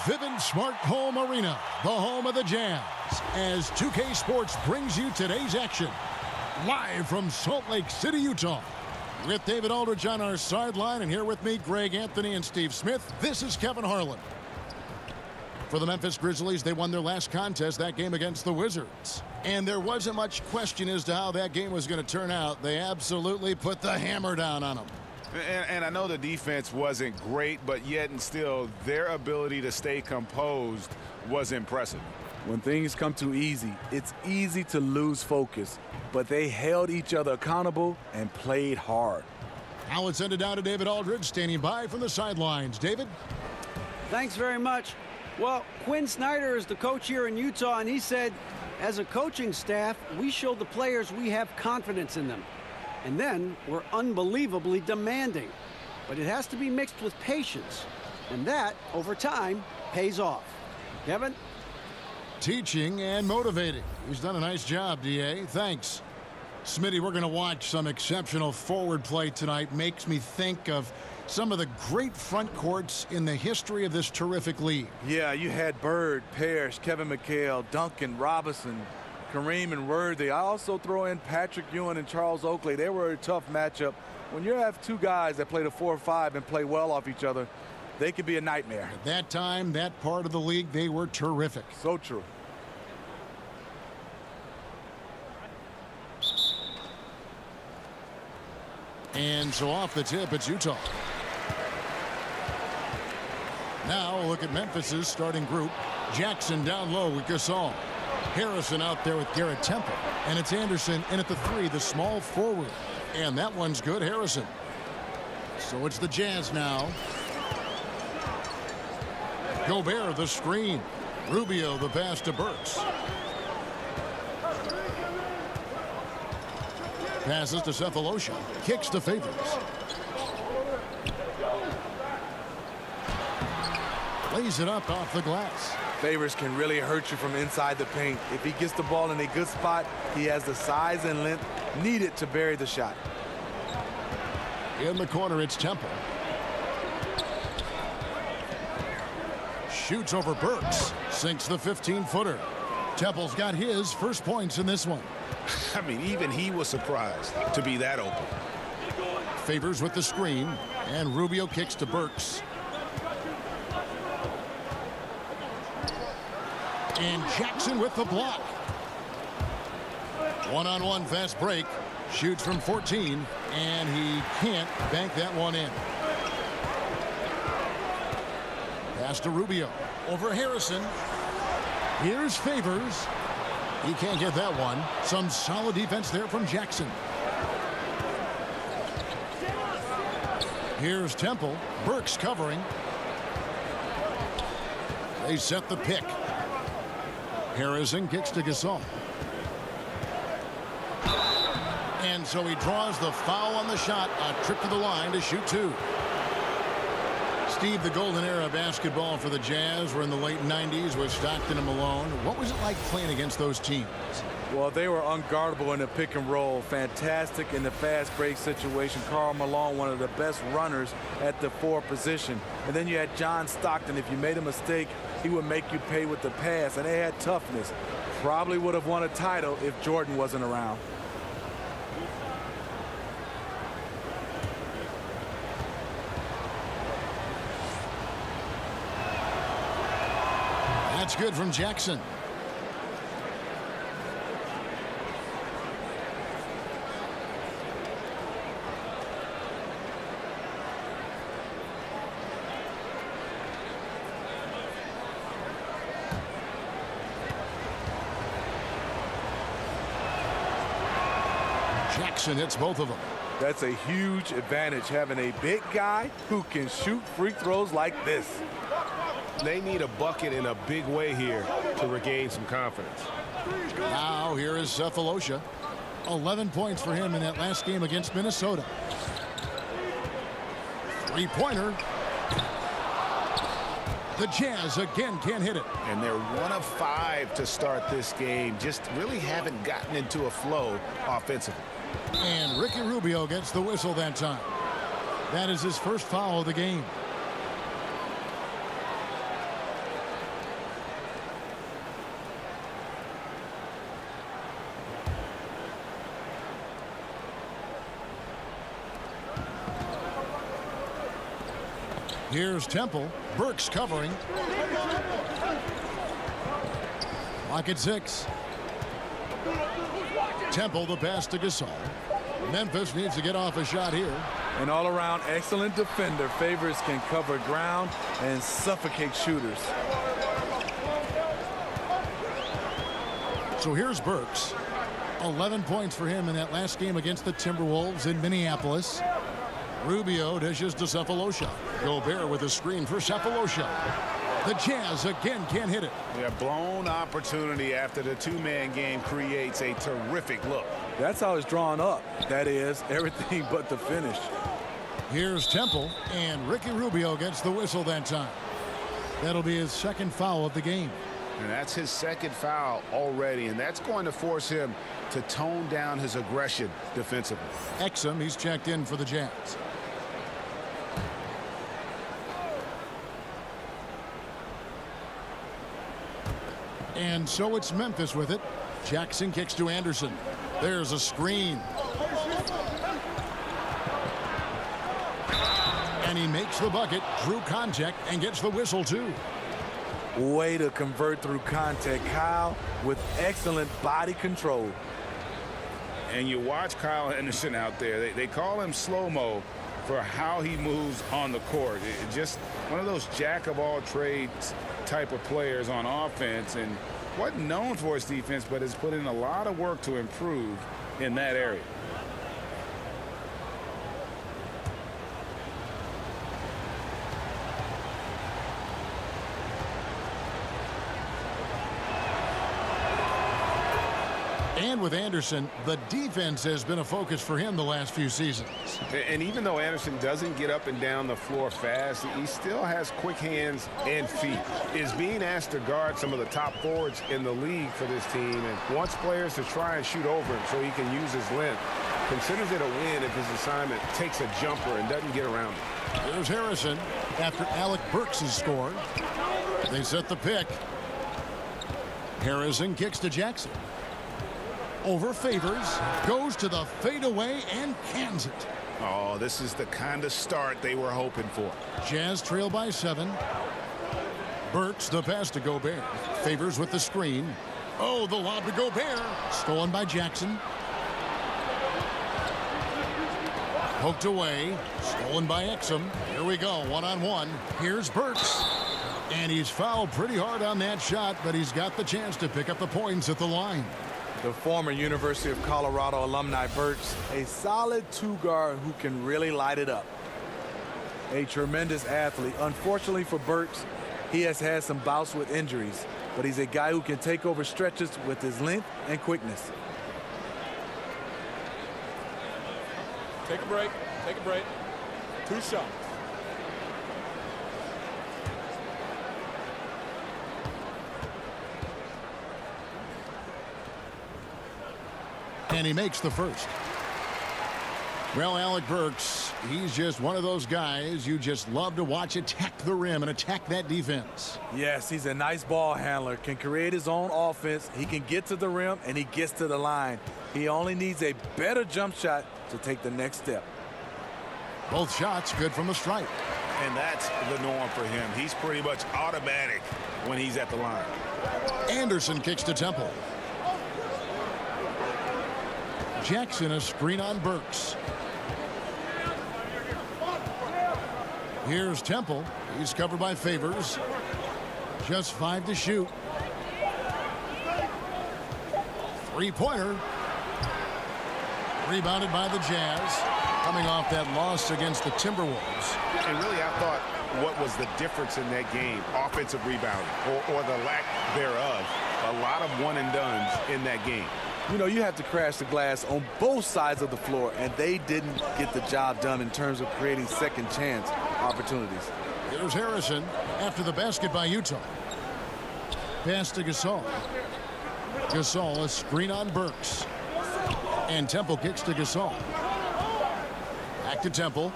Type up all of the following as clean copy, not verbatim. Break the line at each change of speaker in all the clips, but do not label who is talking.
Vivint Smart Home Arena, the home of the Jazz, as 2K Sports brings you today's action. Live from Salt Lake City, Utah. With David Aldridge on our sideline, and here with me, Greg Anthony and Steve Smith, this is Kevin Harlan. For the Memphis Grizzlies, they won their last contest, that game against the Wizards. And there wasn't much question as to how that game was going to turn out. They absolutely put the hammer down on them.
And I know the defense wasn't great, but yet and still, their ability to stay composed was impressive.
When things come too easy, it's easy to lose focus. But they held each other accountable and played hard.
Now let's send it down to David Aldridge, standing by from the sidelines. David?
Thanks very much. Well, Quinn Snyder is the coach here in Utah, and he said, as a coaching staff, we show the players we have confidence in them. And then we're unbelievably demanding. But it has to be mixed with patience. And that, over time, pays off. Kevin?
Teaching and motivating. He's done a nice job, D.A. Thanks. Smitty, we're going to watch some exceptional forward play tonight. Makes me think of some of the great front courts in the history of this terrific league.
Yeah, you had Bird, Parrish, Kevin McHale, Duncan, Robinson, Kareem, and Worthy. I also throw in Patrick Ewing and Charles Oakley. They were a tough matchup. When you have two guys that play the 4 or 5 and play well off each other, they could be a nightmare.
At that time, that part of the league, they were terrific.
So true.
And so off the tip, it's Utah. Now look at Memphis's starting group. Jackson down low with Gasol. Harrison out there with Garrett Temple. And it's Anderson in at the 3, the small forward. And that one's good, Harrison. So it's the Jazz now. Gobert, the screen. Rubio, the pass to Burks. Passes to Cephalosha. Kicks to Favors. Lays it up off the glass.
Favors can really hurt you from inside the paint. If he gets the ball in a good spot, he has the size and length needed to bury the shot.
In the corner, it's Temple. Shoots over Burks. Sinks the 15-footer. Temple's got his first points in this one.
I mean, even he was surprised to be that open.
Favors with the screen, and Rubio kicks to Burks. And Jackson with the block. One-on-one fast break. Shoots from 14, and he can't bank that one in. Pass to Rubio. Over Harrison. Here's Favors. He can't get that one. Some solid defense there from Jackson. Here's Temple. Burks covering. They set the pick. Harrison kicks to Gasol. And so he draws the foul on the shot. A trip to the line to shoot 2. Steve, the golden era of basketball for the Jazz were in the late 90s with Stockton and Malone. What was it like playing against those teams?
Well, they were unguardable in the pick and roll. Fantastic in the fast break situation. Karl Malone, one of the best runners at the 4 position. And then you had John Stockton. If you made a mistake, he would make you pay with the pass. And they had toughness. Probably would have won a title if Jordan wasn't around.
That's good from Jackson. Jackson hits both of them.
That's a huge advantage, having a big guy who can shoot free throws like this.
They need a bucket in a big way here to regain some confidence.
Now here is Cephalosha. 11 points for him in that last game against Minnesota. Three-pointer. The Jazz again can't hit it.
And they're 1 of 5 to start this game. Just really haven't gotten into a flow offensively.
And Ricky Rubio gets the whistle that time. That is his first foul of the game. Here's Temple. Burks covering. Lock at 6. Temple the pass to Gasol. Memphis needs to get off a shot here.
An all-around excellent defender. Favors can cover ground and suffocate shooters.
So here's Burks. 11 points for him in that last game against the Timberwolves in Minneapolis. Rubio dishes to Cephalosha. Gobert with a screen for Cephalosha. The Jazz again can't hit it.
Yeah, blown opportunity after the two-man game creates a terrific look.
That's how it's drawn up. That is, everything but the finish.
Here's Temple, and Ricky Rubio gets the whistle that time. That'll be his second foul of the game.
And that's his second foul already, and that's going to force him to tone down his aggression defensively.
Exum, he's checked in for the Jazz. And so it's Memphis with it. Jackson kicks to Anderson. There's a screen. And he makes the bucket, drew contact, and gets the whistle too.
Way to convert through contact, Kyle, with excellent body control.
And you watch Kyle Anderson out there. They call him slow-mo for how he moves on the court. Just one of those jack-of-all-trades type of players on offense, and wasn't known for his defense, but has put in a lot of work to improve in that area.
And with Anderson, the defense has been a focus for him the last few seasons.
And even though Anderson doesn't get up and down the floor fast, he still has quick hands and feet. Is being asked to guard some of the top forwards in the league for this team and wants players to try and shoot over him so he can use his length. Considers it a win if his assignment takes a jumper and doesn't get around it.
Here's Harrison after Alec Burks has scored. They set the pick. Harrison kicks to Jackson. Over Favors, goes to the fadeaway and cans it.
Oh, this is the kind of start they were hoping for.
Jazz trail by 7. Burks the pass to Gobert. Favors with the screen. Oh, the lob to Gobert. Stolen by Jackson. Poked away. Stolen by Exum. Here we go, one-on-one. Here's Burks. And he's fouled pretty hard on that shot, but he's got the chance to pick up the points at the line.
The former University of Colorado alumni Burks, a solid two-guard who can really light it up. A tremendous athlete. Unfortunately for Burks, he has had some bouts with injuries, but he's a guy who can take over stretches with his length and quickness.
Take a break. Take a break. 2 shots.
And he makes the first. Well, Alec Burks, he's just one of those guys you just love to watch attack the rim and attack that defense.
Yes, he's a nice ball handler, can create his own offense. He can get to the rim, and he gets to the line. He only needs a better jump shot to take the next step.
Both shots good from the stripe.
And that's the norm for him. He's pretty much automatic when he's at the line.
Anderson kicks to Temple. Jackson a screen on Burks. Here's Temple. He's covered by Favors. Just 5 to shoot. Three-pointer. Rebounded by the Jazz. Coming off that loss against the Timberwolves.
And really, I thought what was the difference in that game? Offensive rebounding or the lack thereof. A lot of one-and-dones in that game.
You know, you have to crash the glass on both sides of the floor, and they didn't get the job done in terms of creating second chance opportunities.
Here's Harrison after the basket by Utah. Pass to Gasol. Gasol a screen on Burks. And Temple kicks to Gasol. Back to Temple.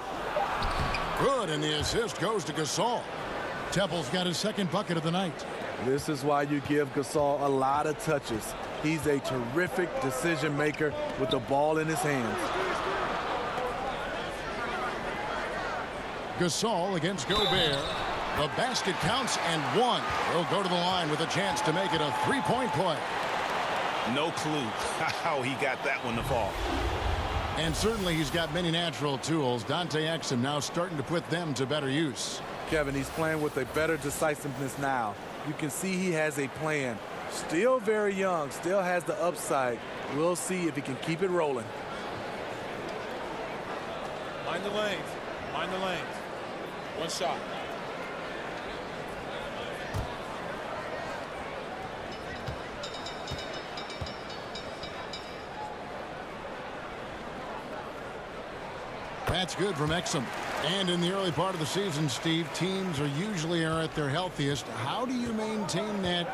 Good, and the assist goes to Gasol. Temple's got his second bucket of the night.
This is why you give Gasol a lot of touches. He's a terrific decision maker with the ball in his hands.
Gasol against Gobert. The basket counts and one. He'll go to the line with a chance to make it a three-point play.
No clue how he got that one to fall.
And certainly he's got many natural tools. Dante Exum now starting to put them to better use.
Kevin, he's playing with a better decisiveness now. You can see he has a plan. Still very young, still has the upside. We'll see if he can keep it rolling.
Mind the lanes. Mind the lanes. One shot.
That's good from Exum. And in the early part of the season, Steve, teams are usually at their healthiest. How do you maintain that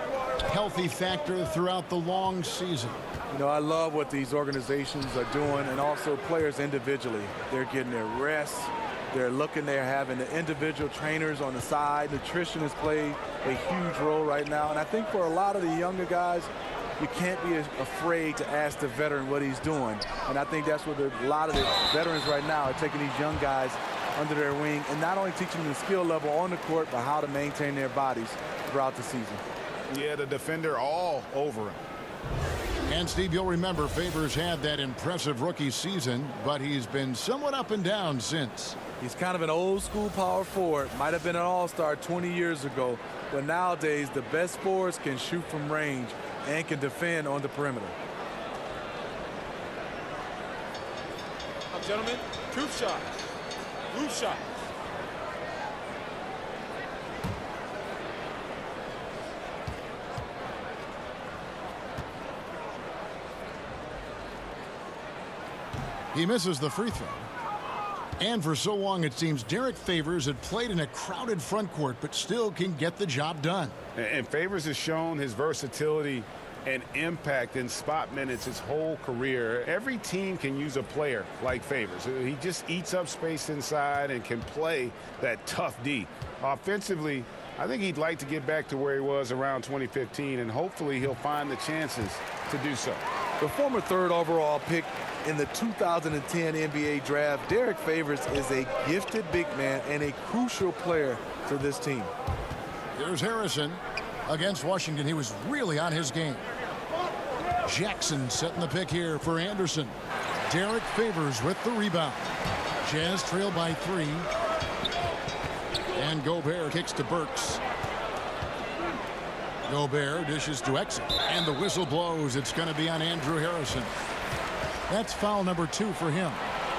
healthy factor throughout the long season?
You know, I love what these organizations are doing, and also players individually. They're getting their rest. They're having the individual trainers on the side. Nutrition has played a huge role right now. And I think for a lot of the younger guys, you can't be afraid to ask the veteran what he's doing. And I think that's what a lot of the veterans right now are taking these young guys under their wing and not only teaching them the skill level on the court, but how to maintain their bodies throughout the season.
Yeah, the defender all over him.
And, Steve, you'll remember Favors had that impressive rookie season, but he's been somewhat up and down since.
He's kind of an old-school power forward. Might have been an all-star 20 years ago, but nowadays the best forwards can shoot from range and can defend on the perimeter.
Gentlemen, two shots. Two shots.
He misses the free throw. And for so long, it seems Derek Favors had played in a crowded front court, but still can get the job done.
And Favors has shown his versatility and impact in spot minutes his whole career. Every team can use a player like Favors. He just eats up space inside and can play that tough D. Offensively, I think he'd like to get back to where he was around 2015, and hopefully he'll find the chances to do so.
The former third overall pick in the 2010 NBA draft, Derek Favors is a gifted big man and a crucial player to this team.
Here's Harrison against Washington. He was really on his game. Jackson setting the pick here for Anderson. Derek Favors with the rebound. Jazz trail by 3. And Gobert kicks to Burks. Gobert dishes to Exum. And the whistle blows. It's going to be on Andrew Harrison. That's foul number 2 for him.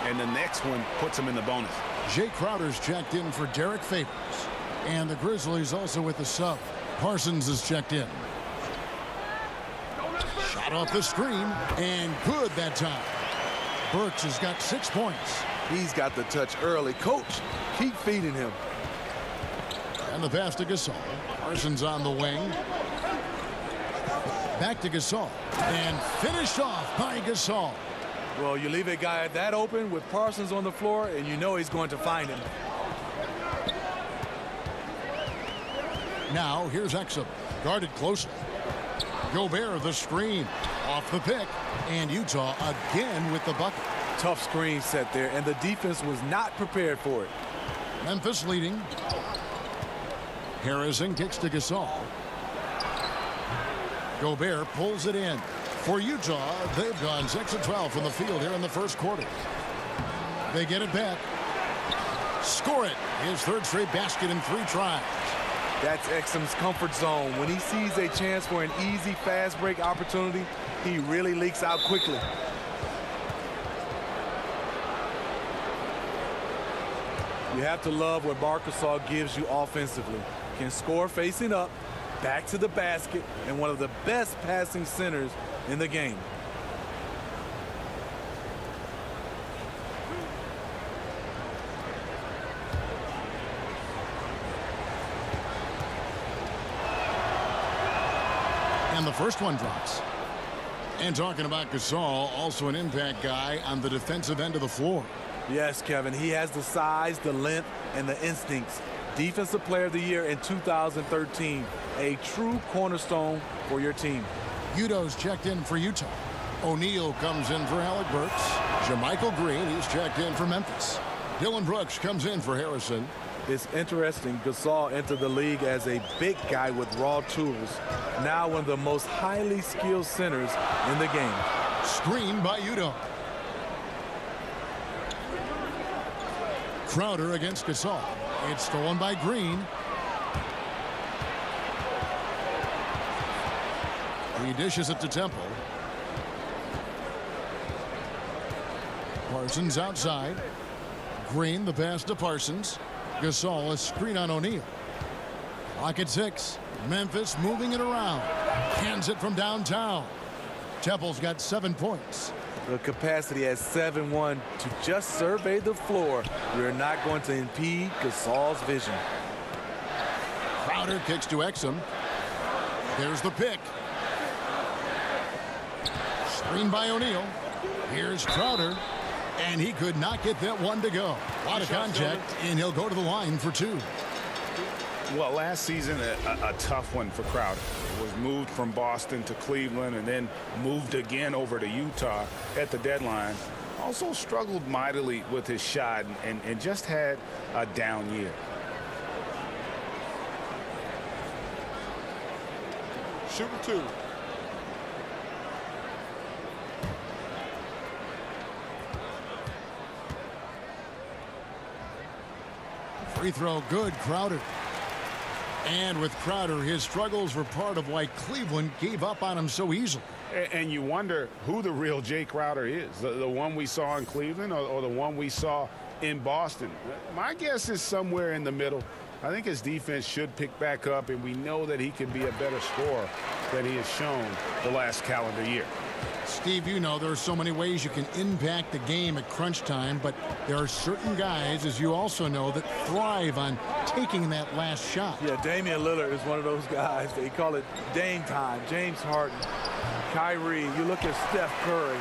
And the next one puts him in the bonus.
Jay Crowder's checked in for Derek Favors. And the Grizzlies also with the sub. Parsons is checked in. Shot off the screen, and good that time. Burks has got 6 points.
He's got the touch early. Coach, keep feeding him.
And the pass to Gasol. Parsons on the wing. Back to Gasol. And finished off by Gasol.
Well, you leave a guy that open with Parsons on the floor, and you know he's going to find him.
Now, here's Exum. Guarded closely. Gobert, the screen. Off the pick. And Utah again with the bucket.
Tough screen set there, and the defense was not prepared for it.
Memphis leading. Harrison kicks to Gasol. Gobert pulls it in. For Utah, they've gone 6 of 12 from the field here in the first quarter. They get it back. Score it. His third straight basket in 3 tries.
That's Exum's comfort zone. When he sees a chance for an easy fast break opportunity, he really leaks out quickly. You have to love what Marc gives you offensively. Can score facing up, back to the basket, and one of the best passing centers in the game.
And the first one drops. And talking about Gasol, also an impact guy on the defensive end of the floor.
Yes, Kevin, he has the size, the length, and the instincts. Defensive Player of the Year in 2013. A true cornerstone for your team.
Udo's checked in for Utah. O'Neal comes in for Alec Burks. Jermichael Green, he's checked in for Memphis. Dylan Brooks comes in for Harrison.
It's interesting, Gasol entered the league as a big guy with raw tools. Now one of the most highly skilled centers in the game.
Screen by Udoh. Crowder against Gasol. It's stolen by Green. He dishes it to Temple. Parsons outside. Green the pass to Parsons. Gasol a screen on O'Neal. Clock at 6. Memphis moving it around. Hands it from downtown. Temple's got 7 points.
The capacity at 7-1 to just survey the floor. We're not going to impede Gasol's vision.
Crowder kicks to Exum. There's the pick. Screen by O'Neal. Here's Crowder. And he could not get that one to go. A lot of contact, and he'll go to the line for 2.
Well, last season, a tough one for Crowder. Was moved from Boston to Cleveland and then moved again over to Utah at the deadline. Also struggled mightily with his shot and just had a down year.
Shooting 2.
Free throw good, Crowder. And with Crowder, his struggles were part of why Cleveland gave up on him so easily.
And you wonder who the real Jay Crowder is, the one we saw in Cleveland or the one we saw in Boston. My guess is somewhere in the middle. I think his defense should pick back up, and we know that he can be a better scorer than he has shown the last calendar year.
Steve, you know there are so many ways you can impact the game at crunch time, but there are certain guys, as you also know, that thrive on taking that last shot.
Yeah, Damian Lillard is one of those guys. They call it Dame time. James Harden, Kyrie, you look at Steph Curry.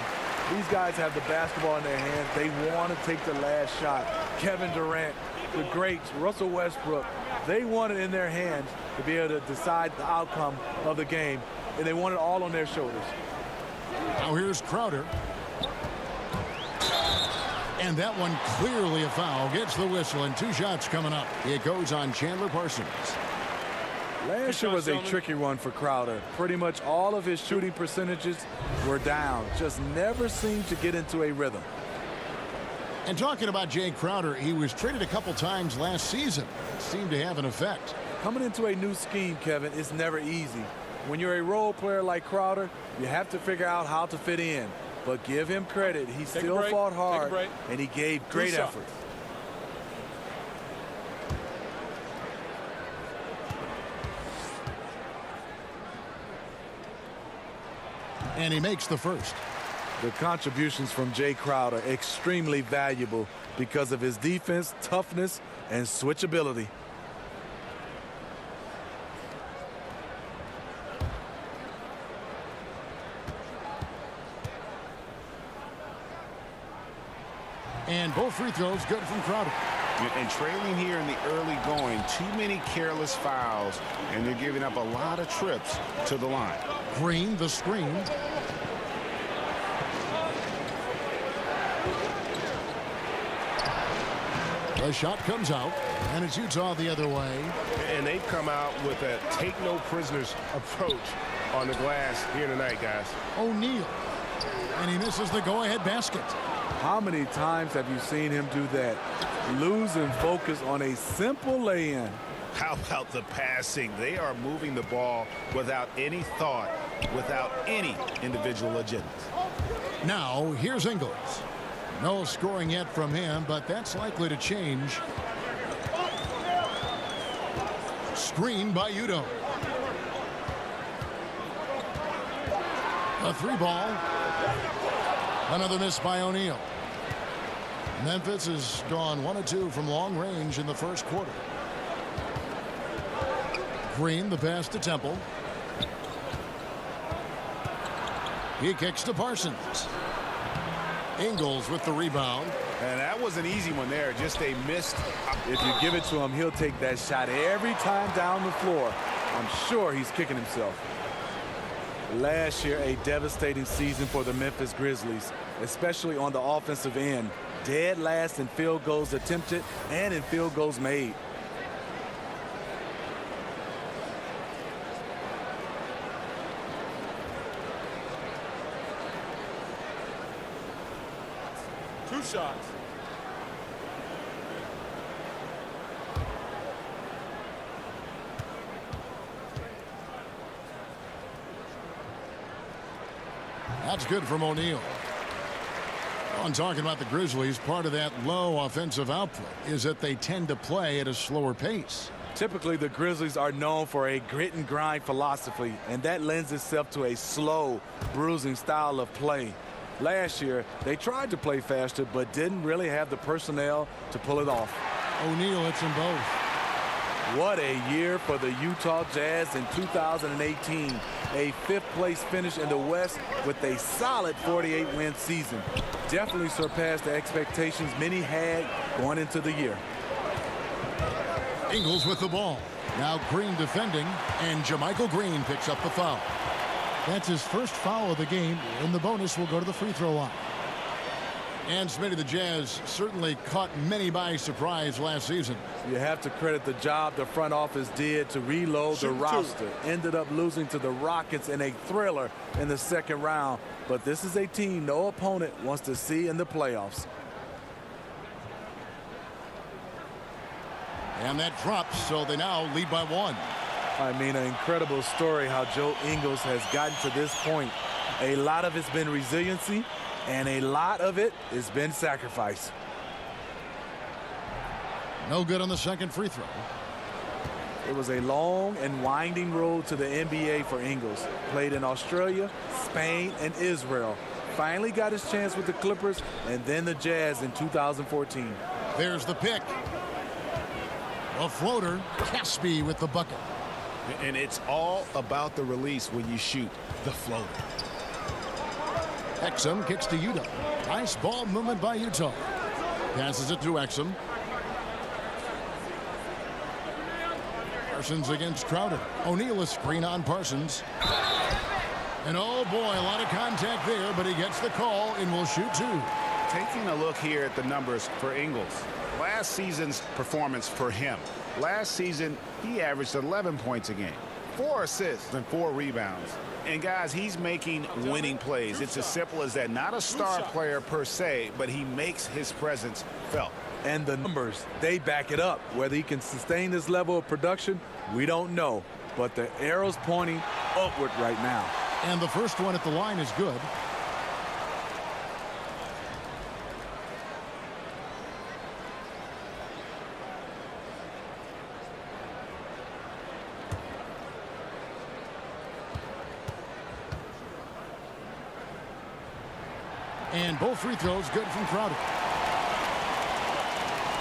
These guys have the basketball in their hands. They want to take the last shot. Kevin Durant, the greats, Russell Westbrook, they want it in their hands to be able to decide the outcome of the game, and they want it all on their shoulders.
Now here's Crowder. And that one clearly a foul. Gets the whistle, and 2 shots coming up. It goes on Chandler Parsons.
Last year was a tricky one for Crowder. Pretty much all of his shooting percentages were down. Just never seemed to get into a rhythm.
And talking about Jay Crowder, he was traded a couple times last season. It seemed to have an effect.
Coming into a new scheme, Kevin, is never easy. When you're a role player like Crowder, you have to figure out how to fit in. But give him credit. He still fought hard, and he gave great effort.
And he makes the first.
The contributions from Jay Crowder extremely valuable because of his defense, toughness, and switchability.
And both free throws good from Crowder.
And trailing here in the early going, too many careless fouls, and they're giving up a lot of trips to the line.
Green, the screen. The shot comes out, and it's Utah the other way.
And they've come out with a take-no-prisoners approach on the glass here tonight, guys.
O'Neal. And he misses the go-ahead basket.
How many times have you seen him do that? Losing focus on a simple lay-in.
How about the passing? They are moving the ball without any thought, without any individual agendas.
Now, here's Ingles. No scoring yet from him, but that's likely to change. Screen by Udoh. A 3-ball. Another miss by O'Neal. Memphis has gone 1 of 2 from long range in the first quarter. Green, the pass to Temple. He kicks to Parsons. Ingles with the rebound.
And that was an easy one there, just a missed.
If you give it to him, he'll take that shot every time down the floor. I'm sure he's kicking himself. Last year, a devastating season for the Memphis Grizzlies, especially on the offensive end. dead last in field goals attempted and in field goals made.
Two shots.
That's good from O'Neal. I'm talking about the Grizzlies. Part of that low offensive output is that they tend to play at a slower pace.
Typically, the Grizzlies are known for a grit and grind philosophy, and that lends itself to a slow, bruising style of play. Last year, they tried to play faster, but didn't really have the personnel to pull it off.
O'Neal hits them both.
What a year for the Utah Jazz in 2018. A fifth-place finish in the West with a solid 48-win season. Definitely surpassed the expectations many had going into the year.
Ingles with the ball. Now Green defending, and JaMychal Green picks up the foul. That's his first foul of the game, and the bonus will go to the free throw line. And Smitty, the Jazz certainly caught many by surprise last season.
You have to credit the job the front office did to reload the roster. Ended up losing to the Rockets in a thriller in the second round. But this is a team no opponent wants to see in the playoffs.
And that drops, so they now lead by one.
I mean, an incredible story how Joe Ingles has gotten to this point. A lot of it's been resiliency, and a lot of it has been sacrifice.
No good on the second free throw.
It was a long and winding road to the NBA for Ingles. Played in Australia, Spain, and Israel. Finally got his chance with the Clippers and then the Jazz in 2014.
There's the pick. A floater. Caspi with the bucket.
And it's all about the release when you shoot the floater.
Exum kicks to Utah. Nice ball movement by Utah. Passes it to Exum. Parsons against Crowder. O'Neal a screen on Parsons. And oh boy, a lot of contact there, but he gets the call and will shoot two.
Taking a look here at the numbers for Ingles. Last season's performance for him. Last season, he averaged 11 points a game, 4 assists and 4 rebounds. And guys, he's making winning plays. It's as simple as that. Not a star player per se, but he makes his presence felt.
And the numbers, they back it up. Whether he can sustain this level of production, we don't know. But the arrow's pointing upward right now.
And the first one at the line is good. And both free throws good from Crowder.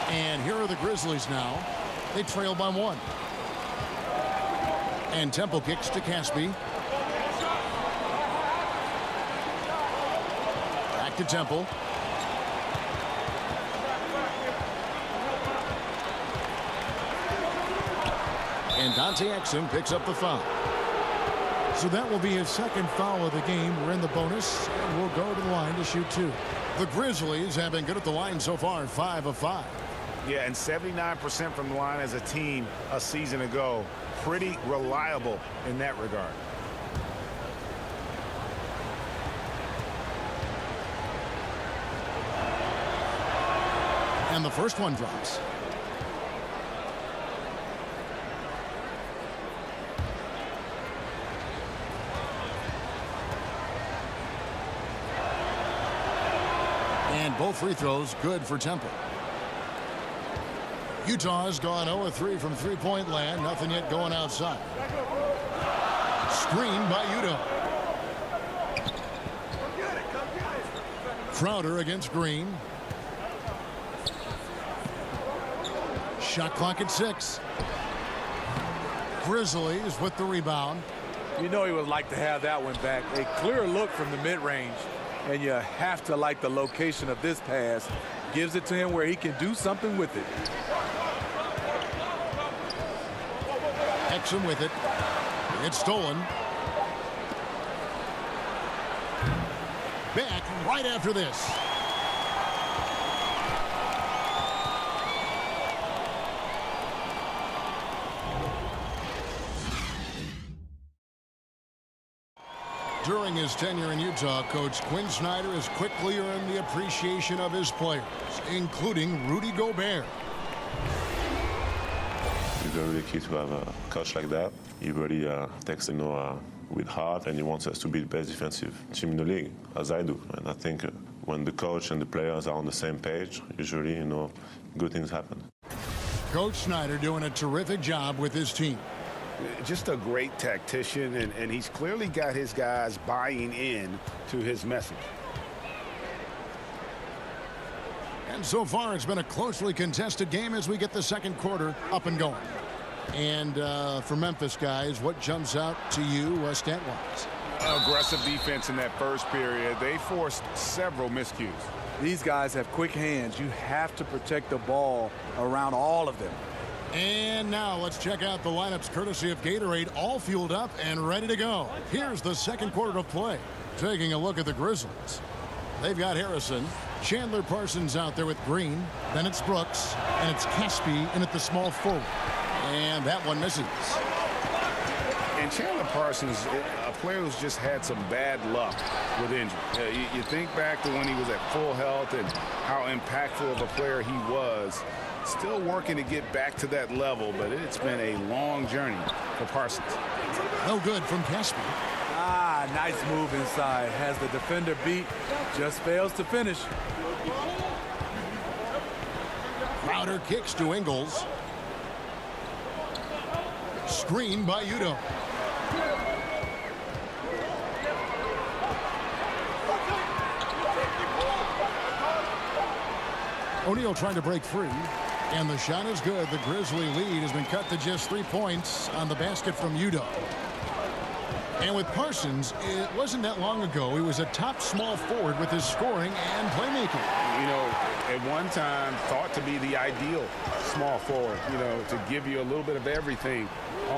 And here are the Grizzlies now. They trail by one. And Temple kicks to Caspi. Back to Temple. And Dante Exum picks up the foul. So that will be his second foul of the game. We're in the bonus, and we'll go to the line to shoot two. The Grizzlies have been good at the line so far, 5 of 5.
Yeah, and 79% from the line as a team a season ago. Pretty reliable in that regard.
And the first one drops. And both free throws good for Temple. Utah's gone 0-3 from three-point land. Nothing yet going outside. Screen by Utah. Crowder against Green. Shot clock at 6. Grizzlies with the rebound.
You know he would like to have that one back. A clear look from the mid-range. And you have to like the location of this pass. Gives it to him where he can do something with it.
Exum with it. It's stolen. Back right after this. During his tenure in Utah, Coach Quinn Snyder has quickly earned the appreciation of his players, including Rudy Gobert.
It's very really key to have a coach like that. He really takes, with heart, and he wants us to be the best defensive team in the league, as I do. And I think when the coach and the players are on the same page, usually, good things happen.
Coach Snyder doing a terrific job with his team.
Just a great tactician, and he's clearly got his guys buying in to his message.
And so far, it's been a closely contested game as we get the second quarter up and going. And for Memphis, guys, what jumps out to you stat-wise?
Aggressive defense in that first period. They forced several miscues.
These guys have quick hands. You have to protect the ball around all of them.
And now let's check out the lineups courtesy of Gatorade, all fueled up and ready to go. Here's the second quarter of play. Taking a look at the Grizzlies. They've got Harrison. Chandler Parsons out there with Green. Then it's Brooks. And it's Caspi in at the small forward. And that one misses.
And Chandler Parsons, a player who's just had some bad luck with injury. You think back to when he was at full health and how impactful of a player he was. Still working to get back to that level, but it's been a long journey for Parsons.
No good from Caspi.
Nice move inside. Has the defender beat, just fails to finish.
Crowder kicks to Ingles. Screen by Udo. O'Neal trying to break free. And the shot is good. The Grizzly lead has been cut to just 3 points on the basket from Udo. And with Parsons, it wasn't that long ago he was a top small forward with his scoring and playmaking.
At one time thought to be the ideal small forward, to give you a little bit of everything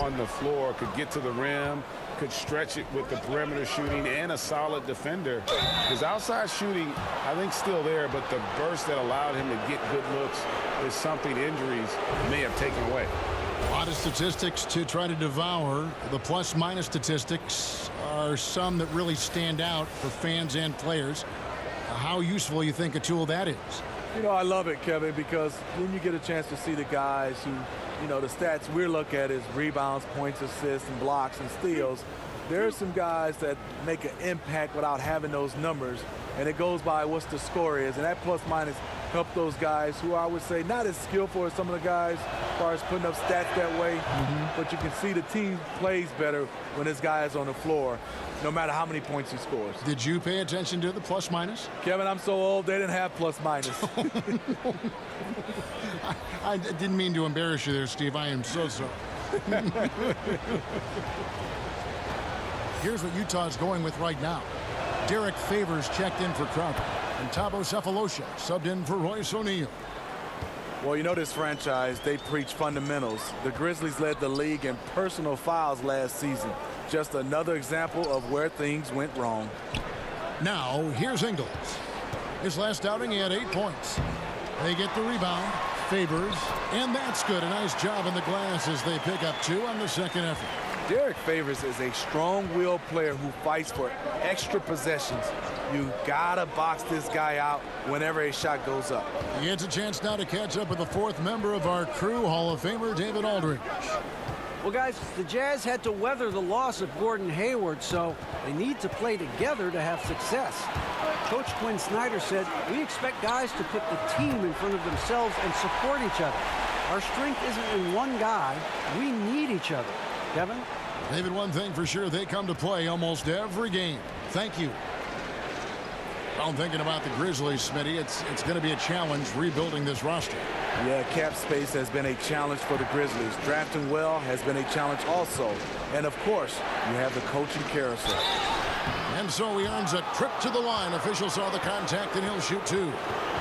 on the floor, could get to the rim, could stretch it with the perimeter shooting, and a solid defender. His outside shooting, I think, still there, but the burst that allowed him to get good looks is something injuries may have taken away.
A lot of statistics to try to devour. The plus-minus statistics are some that really stand out for fans and players. How useful you think a tool that is?
I love it, Kevin, because when you get a chance to see the guys who, the stats we look at is rebounds, points, assists, and blocks and steals. There are some guys that make an impact without having those numbers, and it goes by what's the score is, and that plus-minus help those guys who I would say not as skillful as some of the guys as far as putting up stats that way, but you can see the team plays better when this guy is on the floor, no matter how many points he scores.
Did you pay attention to the plus-minus?
Kevin, I'm so old, they didn't have plus-minus.
I didn't mean to embarrass you there, Steve. I am so sorry. Here's what Utah's going with right now. Derek Favors checked in for Crowder. And Thabo Sefolosha subbed in for Royce O'Neal.
Well, this franchise, they preach fundamentals. The Grizzlies led the league in personal fouls last season. Just another example of where things went wrong.
Now, here's Ingles. His last outing, he had 8 points. They get the rebound. Favors. And that's good. A nice job in the glass as they pick up 2 on the second effort.
Derek Favors is a strong-willed player who fights for extra possessions. You gotta box this guy out whenever a shot goes up.
He gets a chance now to catch up with the 4th member of our crew, Hall of Famer David Aldridge.
Well, guys, the Jazz had to weather the loss of Gordon Hayward, so they need to play together to have success. Coach Quinn Snyder said, we expect guys to put the team in front of themselves and support each other. Our strength isn't in one guy. We need each other. Kevin?
David, one thing for sure, they come to play almost every game. Thank you. Well, I'm thinking about the Grizzlies, Smitty. It's going to be a challenge rebuilding this roster.
Yeah, cap space has been a challenge for the Grizzlies. Drafting well has been a challenge also. And, of course, you have the coaching carousel.
And so he earns a trip to the line. Officials saw the contact, and he'll shoot 2.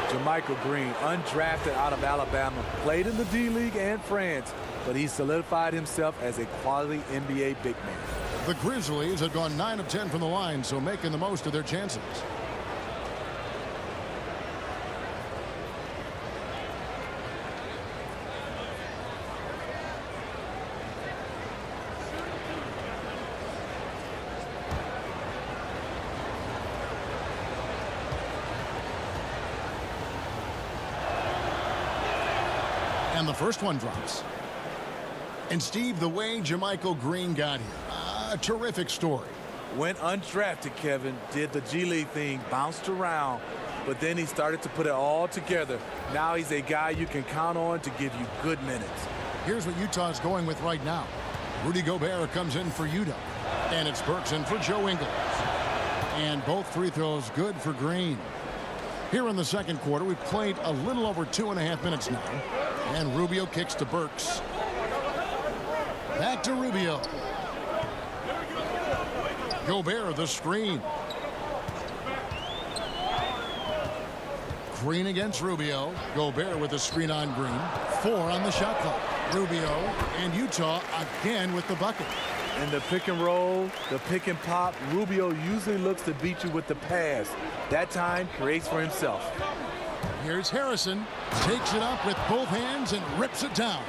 JaMychal Green, undrafted out of Alabama, played in the D-League and France, but he solidified himself as a quality NBA big man.
The Grizzlies have gone 9 of 10 from the line, so making the most of their chances. And the first one drops. And Steve, the way Jermichael Green got here, a terrific story.
Went undrafted, Kevin, did the G League thing, bounced around, but then he started to put it all together. Now he's a guy you can count on to give you good minutes.
Here's what Utah's going with right now. Rudy Gobert comes in for Utah. And it's Burks in for Joe Ingles. And both free throws good for Green. Here in the second quarter, we've played a little over 2.5 minutes now. And Rubio kicks to Burks. Back to Rubio. Gobert, the screen. Green against Rubio. Gobert with the screen on Green. 4 on the shot clock. Rubio and Utah again with the bucket.
In the pick and roll, the pick and pop, Rubio usually looks to beat you with the pass. That time, creates for himself.
Here's Harrison. Takes it up with both hands and rips it down.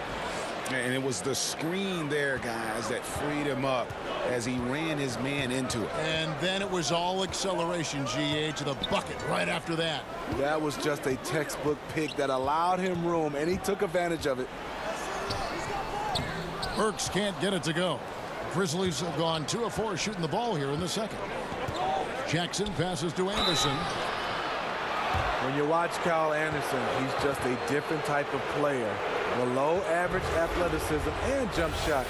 And it was the screen there, guys, that freed him up as he ran his man into it.
And then it was all acceleration, GA, to the bucket right after that.
That was just a textbook pick that allowed him room, and he took advantage of it.
Burks can't get it to go. Grizzlies have gone 2 of 4 shooting the ball here in the second. Jackson passes to Anderson.
When you watch Kyle Anderson, he's just a different type of player. Below average athleticism and jump shot.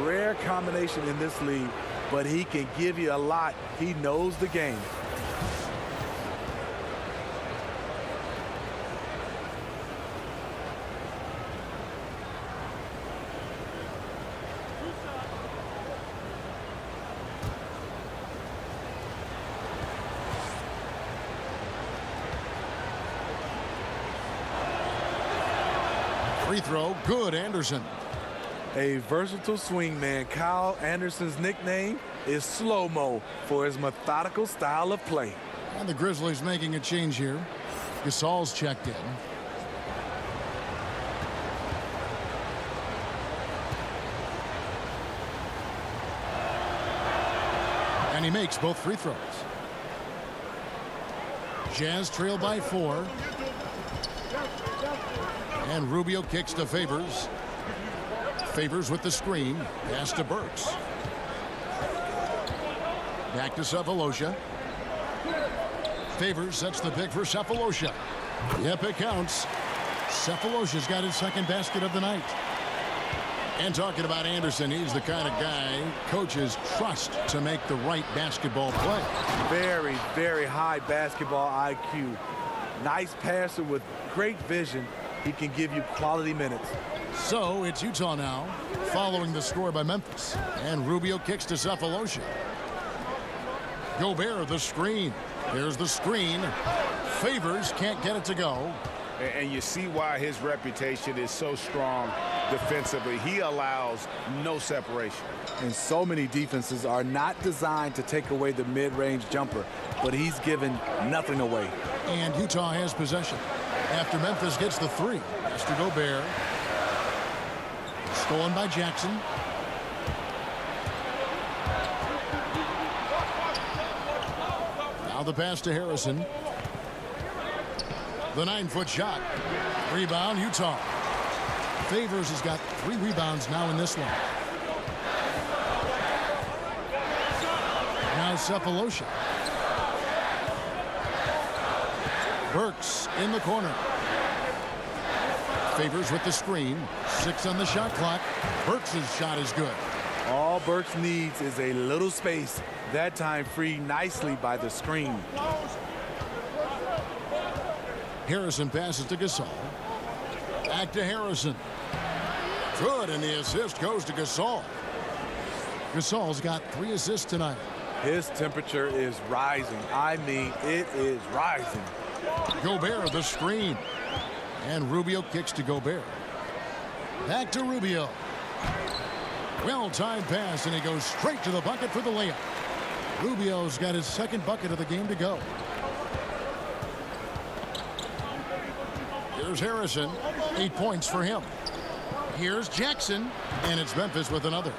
Rare combination in this league, but he can give you a lot. He knows the game.
Free throw, good, Anderson.
A versatile swing man. Kyle Anderson's nickname is Slow-Mo for his methodical style of play.
And the Grizzlies making a change here. Gasol's checked in. And he makes both free throws. Jazz trail by 4. And Rubio kicks to Favors. Favors with the screen. Pass to Burks. Back to Cephalosha. Favors sets the pick for Cephalosha. Yep, it counts. Cephalosha's got his second basket of the night. And talking about Anderson, he's the kind of guy coaches trust to make the right basketball play.
Very, very high basketball IQ. Nice passer with great vision. He can give you quality minutes.
So it's Utah now, following the score by Memphis. And Rubio kicks to Cephalosha. Gobert, the screen. There's the screen. Favors can't get it to go.
And you see why his reputation is so strong defensively. He allows no separation.
And so many defenses are not designed to take away the mid-range jumper, but he's given nothing away.
And Utah has possession. After Memphis gets the 3. Mr. Gobert. Stolen by Jackson. Now the pass to Harrison. The 9-foot shot. Rebound, Utah. Favors has got 3 rebounds now in this one. Now Cephalosha. Burks in the corner. Favors with the screen. 6 on the shot clock. Burks' shot is good.
All Burks needs is a little space. That time freed nicely by the screen.
Harrison passes to Gasol. Back to Harrison. Good, and the assist goes to Gasol. Gasol's got 3 assists tonight.
His temperature is rising. I mean, it is rising.
Gobert, the screen. And Rubio kicks to Gobert. Back to Rubio. Well-timed pass, and he goes straight to the bucket for the layup. Rubio's got his second bucket of the game to go. Here's Harrison. 8 points for him. Here's Jackson, and it's Memphis with another.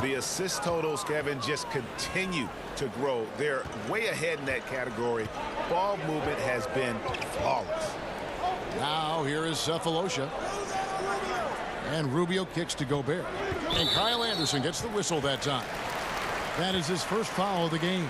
The assist totals, Kevin, just continue to grow. They're way ahead in that category. Ball movement has been flawless.
Now here is Cephalosha. And Rubio kicks to Gobert. And Kyle Anderson gets the whistle that time. That is his first foul of the game.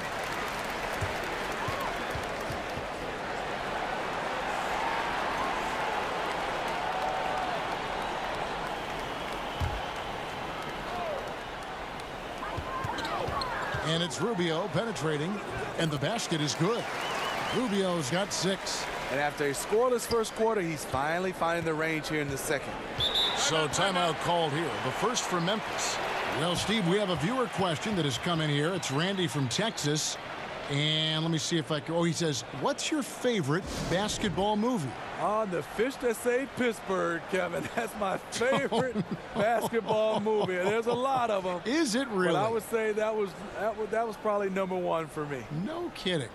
And it's Rubio penetrating, and the basket is good. Rubio's got 6.
And after a scoreless first quarter, he's finally finding the range here in the second.
So timeout called here, the first for Memphis. Well, Steve, we have a viewer question that has come in here. It's Randy from Texas. And let me see if I can. Oh, he says, what's your favorite basketball movie?
On the Fish That Saved Pittsburgh, Kevin. That's my favorite basketball movie. And there's a lot of them.
Is it really?
But I would say that was probably number 1 for me.
No kidding.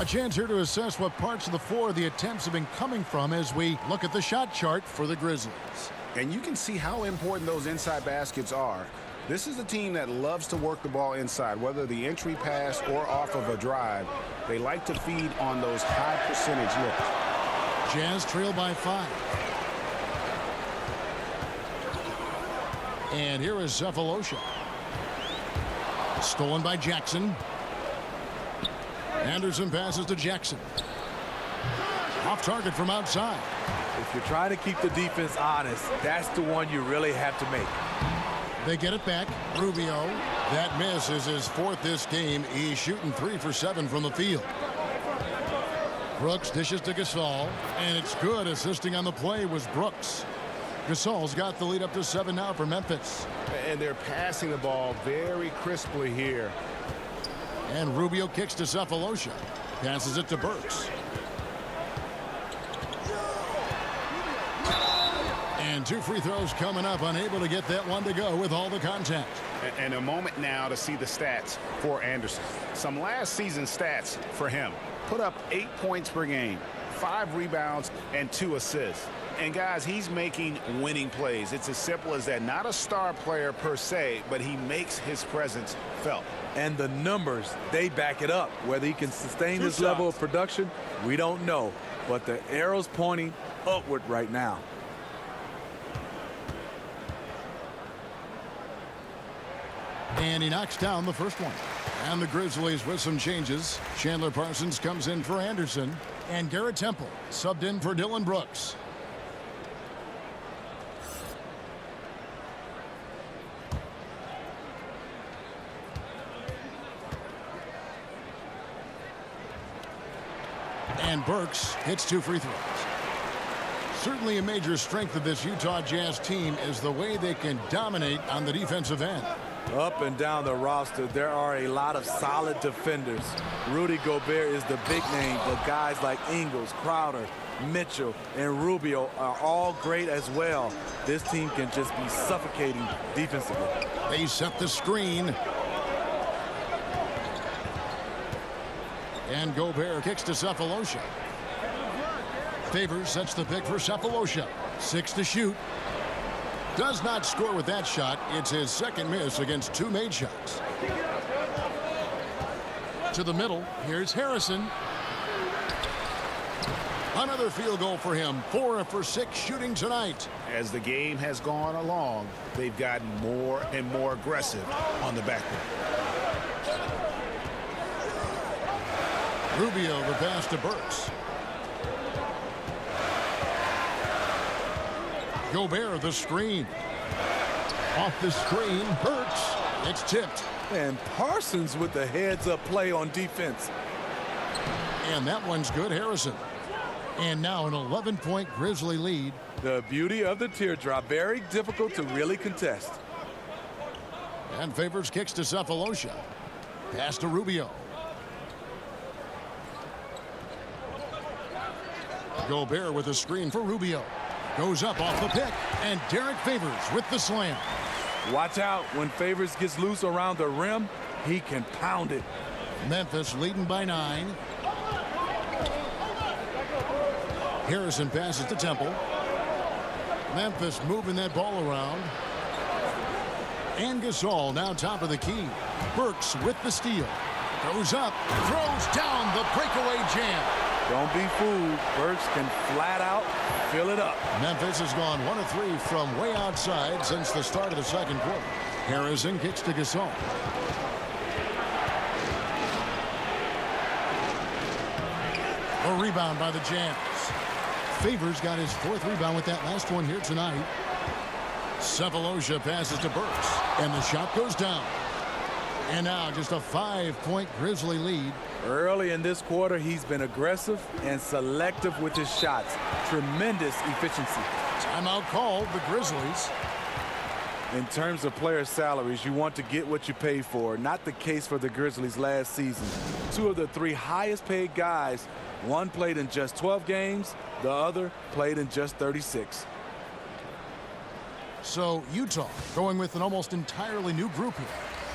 A chance here to assess what parts of the floor the attempts have been coming from as we look at the shot chart for the Grizzlies.
And you can see how important those inside baskets are. This is a team that loves to work the ball inside, whether the entry pass or off of a drive. They like to feed on those high percentage looks.
Jazz trail by 5. And here is Cephalosha. Stolen by Jackson. Anderson passes to Jackson. Off target from outside.
If you're trying to keep the defense honest, that's the one you really have to make.
They get it back. Rubio. That miss is his 4th this game. He's shooting 3 for 7 from the field. Brooks dishes to Gasol, and it's good. Assisting on the play was Brooks. Gasol's got the lead up to 7 now for Memphis.
And they're passing the ball very crisply here.
And Rubio kicks to Cephalosha. Passes it to Burks. And 2 free throws coming up. Unable to get that one to go with all the contact.
And a moment now to see the stats for Anderson. Some last season stats for him. Put up 8 points per game, 5 rebounds, and 2 assists. And guys, he's making winning plays. It's as simple as that. Not a star player per se, but he makes his presence felt.
And the numbers, they back it up. Whether he can sustain this level of production, we don't know. But the arrow's pointing upward right now.
And he knocks down the first one. And the Grizzlies with some changes. Chandler Parsons comes in for Anderson. And Garrett Temple subbed in for Dylan Brooks. And Burks hits 2 free throws. Certainly a major strength of this Utah Jazz team is the way they can dominate on the defensive end.
Up and down the roster, there are a lot of solid defenders. Rudy Gobert is the big name, but guys like Ingles, Crowder, Mitchell, and Rubio are all great as well. This team can just be suffocating defensively.
They set the screen. And Gobert kicks to Cephalosha. Favors sets the pick for Cephalosha. 6 to shoot. Does not score with that shot. It's his 2nd miss against 2 made shots. To the middle. Here's Harrison. Another field goal for him. 4 for 6 shooting tonight.
As the game has gone along, they've gotten more and more aggressive on the backcourt.
Rubio the pass to Burks. Gobert the screen. Off the screen, Burks. It's tipped.
And Parsons with the heads-up play on defense.
And that one's good, Harrison. And now an 11-point Grizzly lead.
The beauty of the teardrop. Very difficult to really contest.
And Favors kicks to Cephalosha. Pass to Rubio. Gobert with a screen for Rubio. Goes up off the pick. And Derek Favors with the slam.
Watch out. When Favors gets loose around the rim, he can pound it.
Memphis leading by 9. Harrison passes to Temple. Memphis moving that ball around. And Gasol now top of the key. Burks with the steal. Goes up, throws down the breakaway jam.
Don't be fooled. Burks can flat out fill it up.
Memphis has gone 1 of 3 from way outside since the start of the second quarter. Harrison kicks to Gasol. A rebound by the Jazz. Favors got his 4th rebound with that last one here tonight. Cephalosha passes to Burks, and the shot goes down. And now just a 5-point Grizzly lead.
Early in this quarter, he's been aggressive and selective with his shots. Tremendous efficiency.
Timeout called, the Grizzlies.
In terms of player salaries, you want to get what you pay for. Not the case for the Grizzlies last season. 2 of the 3 highest paid guys, one played in just 12 games, the other played in just 36.
So Utah going with an almost entirely new group here.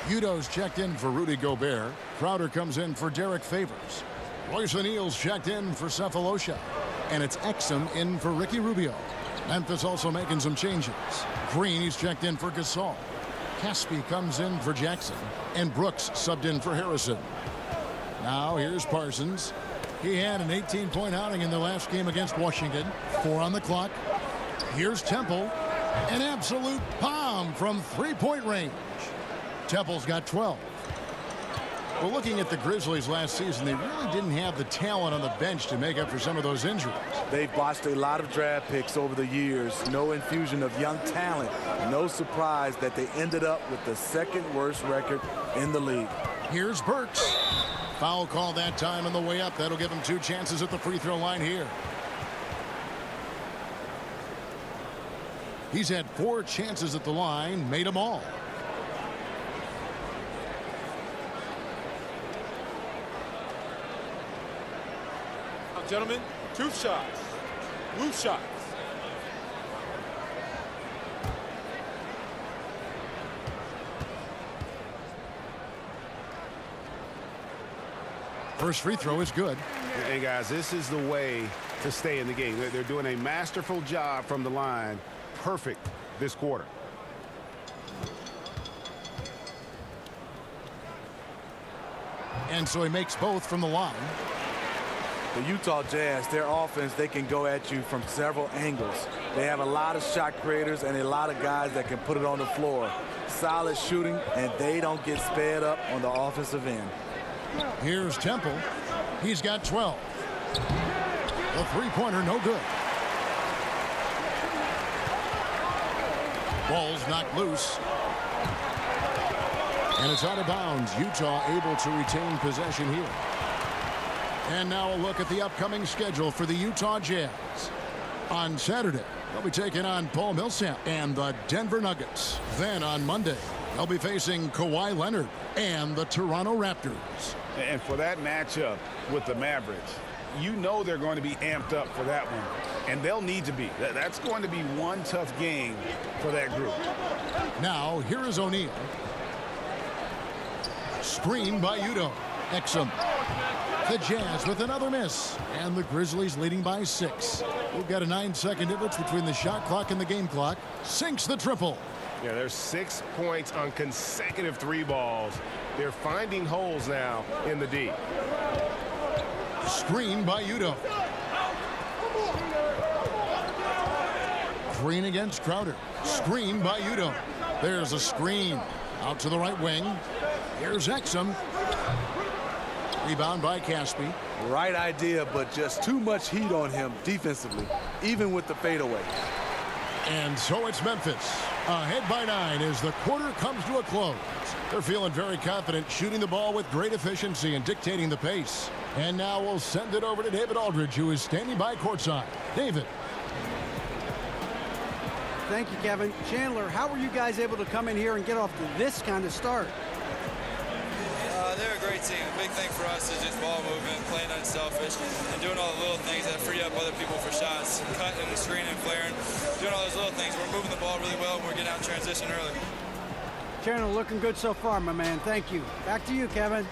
Udo's checked in for Rudy Gobert. Crowder comes in for Derek Favors. Royce O'Neal's checked in for Cephalosha. And it's Exum in for Ricky Rubio. Memphis also making some changes. Green, he's checked in for Gasol. Caspi comes in for Jackson. And Brooks subbed in for Harrison. Now here's Parsons. He had an 18-point outing in the last game against Washington. 4 on the clock. Here's Temple. An absolute bomb from 3-point range. Temple's got 12. Well, looking at the Grizzlies last season, they really didn't have the talent on the bench to make up for some of those injuries.
They've botched a lot of draft picks over the years. No infusion of young talent. No surprise that they ended up with the 2nd worst record in the league.
Here's Burks. Foul call that time on the way up. That'll give him 2 chances at the free throw line here. He's had 4 chances at the line, made them all.
Gentlemen, 2 shots. Loose shots.
First free throw is good.
And guys, this is the way to stay in the game. They're doing a masterful job from the line. Perfect this quarter.
And so he makes both from the line.
The Utah Jazz, their offense, they can go at you from several angles. They have a lot of shot creators and a lot of guys that can put it on the floor. Solid shooting, and they don't get sped up on the offensive end.
Here's Temple. He's got 12. The three-pointer, no good. Ball's knocked loose. And it's out of bounds. Utah able to retain possession here. And now a look at the upcoming schedule for the Utah Jazz. On Saturday, they'll be taking on Paul Millsap and the Denver Nuggets. Then on Monday, they'll be facing Kawhi Leonard and the Toronto Raptors.
And for that matchup with the Mavericks, you know they're going to be amped up for that one. And they'll need to be. That's going to be one tough game for that group.
Now, here is O'Neal. Screen by Udo. Exum. The Jazz with another miss. And the Grizzlies leading by 6. We've got a 9-second difference between the shot clock and the game clock. Sinks the triple.
Yeah, there's 6 points on consecutive 3 balls. They're finding holes now in the D.
Screen by Udo. Green against Crowder. Screen by Udo. There's a screen. Out to the right wing. Here's Exum. Rebound by Caspi.
Right idea, but just too much heat on him defensively, even with the fadeaway.
And so it's Memphis. Ahead by 9 as the quarter comes to a close. They're feeling very confident, shooting the ball with great efficiency and dictating the pace. And now we'll send it over to David Aldridge, who is standing by courtside. David.
Thank you, Kevin. Chandler, how were you guys able to come in here and get off to this kind of start?
They're a great team. The big thing for us is just ball movement, playing unselfish, and doing all the little things that free up other people for shots, cutting, screening, flaring, doing all those little things. We're moving the ball really well, and we're getting out in transition early.
Chandler, looking good so far, my man. Thank you. Back to you, Kevin.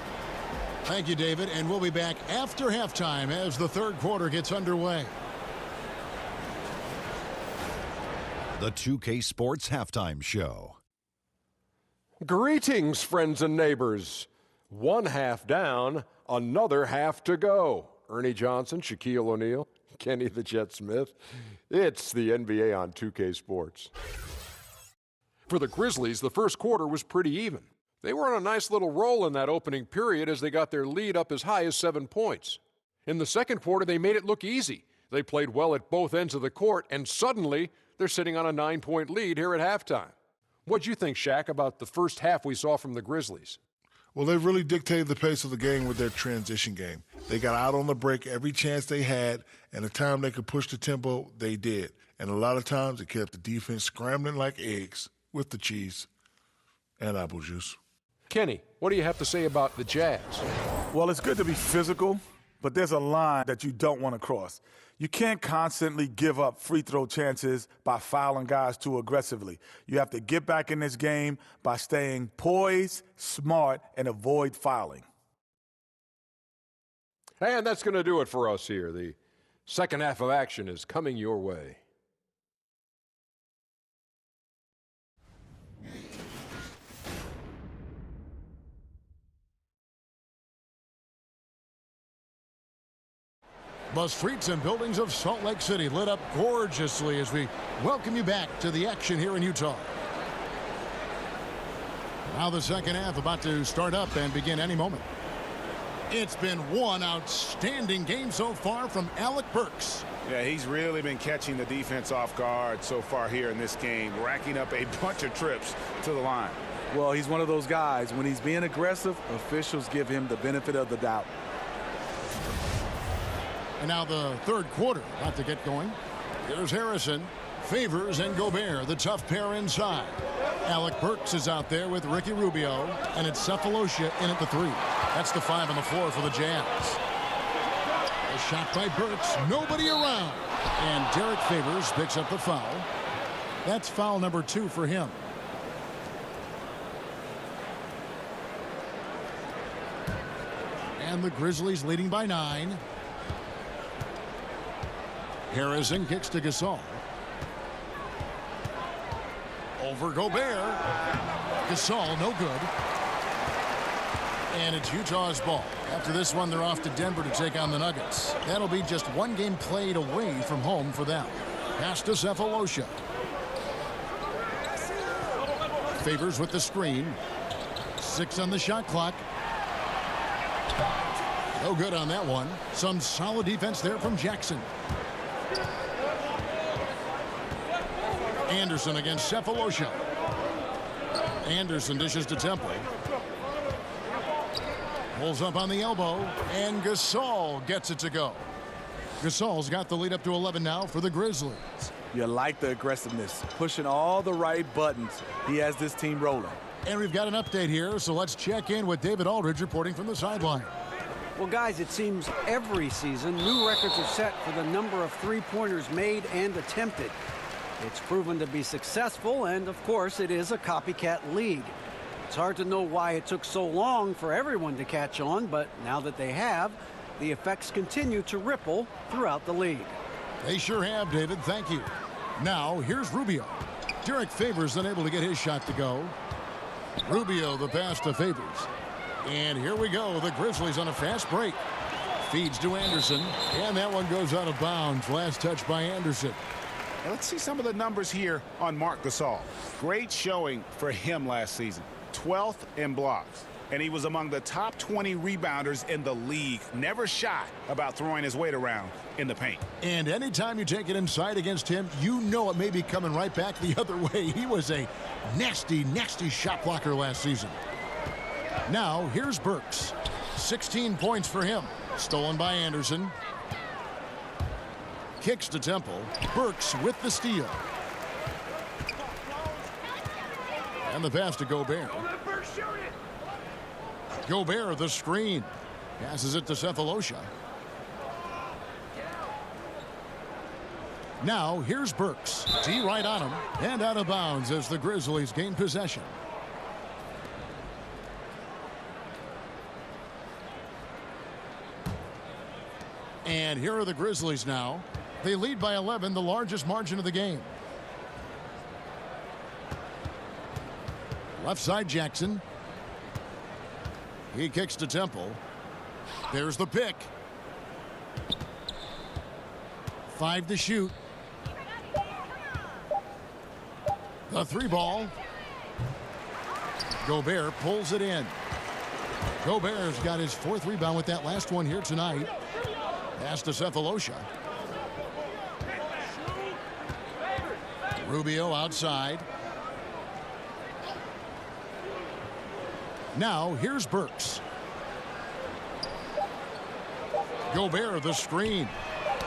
Thank you, David. And we'll be back after halftime as the third quarter gets underway.
The 2K Sports Halftime Show.
Greetings, friends and neighbors. One half down, another half to go. Ernie Johnson, Shaquille O'Neal, Kenny the Jet Smith. It's the NBA on 2K Sports. For the Grizzlies, the first quarter was pretty even. They were on a nice little roll in that opening period as they got their lead up as high as 7 points. In the second quarter, they made it look easy. They played well at both ends of the court, and suddenly they're sitting on a 9-point lead here at halftime. What'd you think, Shaq, about the first half we saw from the Grizzlies?
Well, they really dictated the pace of the game with their transition game. They got out on the break every chance they had, and the time they could push the tempo, they did. And a lot of times it kept the defense scrambling like eggs with the cheese and apple juice.
Kenny, what do you have to say about the Jazz?
Well, it's good to be physical, but there's a line that you don't want to cross. You can't constantly give up free throw chances by fouling guys too aggressively. You have to get back in this game by staying poised, smart, and avoid fouling.
And that's going to do it for us here. The second half of action is coming your way.
The streets and buildings of Salt Lake City lit up gorgeously as we welcome you back to the action here in Utah. Now the second half about to start up and begin any moment. It's been one outstanding game so far from Alec Burks.
Yeah, he's really been catching the defense off guard so far here in this game, racking up a bunch of trips to the line.
Well, he's one of those guys. When he's being aggressive, officials give him the benefit of the doubt.
And now the third quarter about to get going. Here's Harrison, Favors, and Gobert, the tough pair inside. Alec Burks is out there with Ricky Rubio, and it's Cephalosha in at the 3. That's the 5 on the floor for the Jazz. A shot by Burks, nobody around. And Derek Favors picks up the foul. That's foul number 2 for him. And the Grizzlies leading by 9. Harrison kicks to Gasol. Over Gobert. Gasol, no good. And it's Utah's ball. After this one, they're off to Denver to take on the Nuggets. That'll be just one game played away from home for them. Pass to Cephalosha. Favors with the screen. 6 on the shot clock. No good on that one. Some solid defense there from Jackson. Anderson against Cephalosha. Anderson dishes to Temple. Pulls up on the elbow, and Gasol gets it to go. Gasol's got the lead up to 11 now for the Grizzlies.
You like the aggressiveness, pushing all the right buttons. He has this team rolling.
And we've got an update here, so let's check in with David Aldridge reporting from the sideline.
Well, guys, it seems every season new records are set for the number of three-pointers made and attempted. It's proven to be successful, and of course it is a copycat league. It's hard to know why it took so long for everyone to catch on, but now that they have, the effects continue to ripple throughout the league.
They sure have, David. Thank you. Now here's Rubio. Derek Favors unable to get his shot to go. Rubio the pass to Favors. And here we go. The Grizzlies on a fast break. Feeds to Anderson, and that one goes out of bounds. Last touch by Anderson.
Now let's see some of the numbers here on Marc Gasol. Great showing for him last season. 12th in blocks. And he was among the top 20 rebounders in the league. Never shy about throwing his weight around in the paint.
And anytime you take it inside against him, you know it may be coming right back the other way. He was a nasty, nasty shot blocker last season. Now here's Burks. 16 points for him. Stolen by Anderson. Kicks to Temple. Burks with the steal. And the pass to Gobert. Gobert, the screen. Passes it to Cephalosha. Now here's Burks. D right on him. And out of bounds as the Grizzlies gain possession. And here are the Grizzlies now. They lead by 11, the largest margin of the game. Left side Jackson. He kicks to Temple. There's the pick. 5 to shoot. The 3 ball. Gobert pulls it in. Gobert's got his 4th rebound with that last one here tonight. Pass to Cephalosha. Rubio outside. Now here's Burks. Gobert the screen.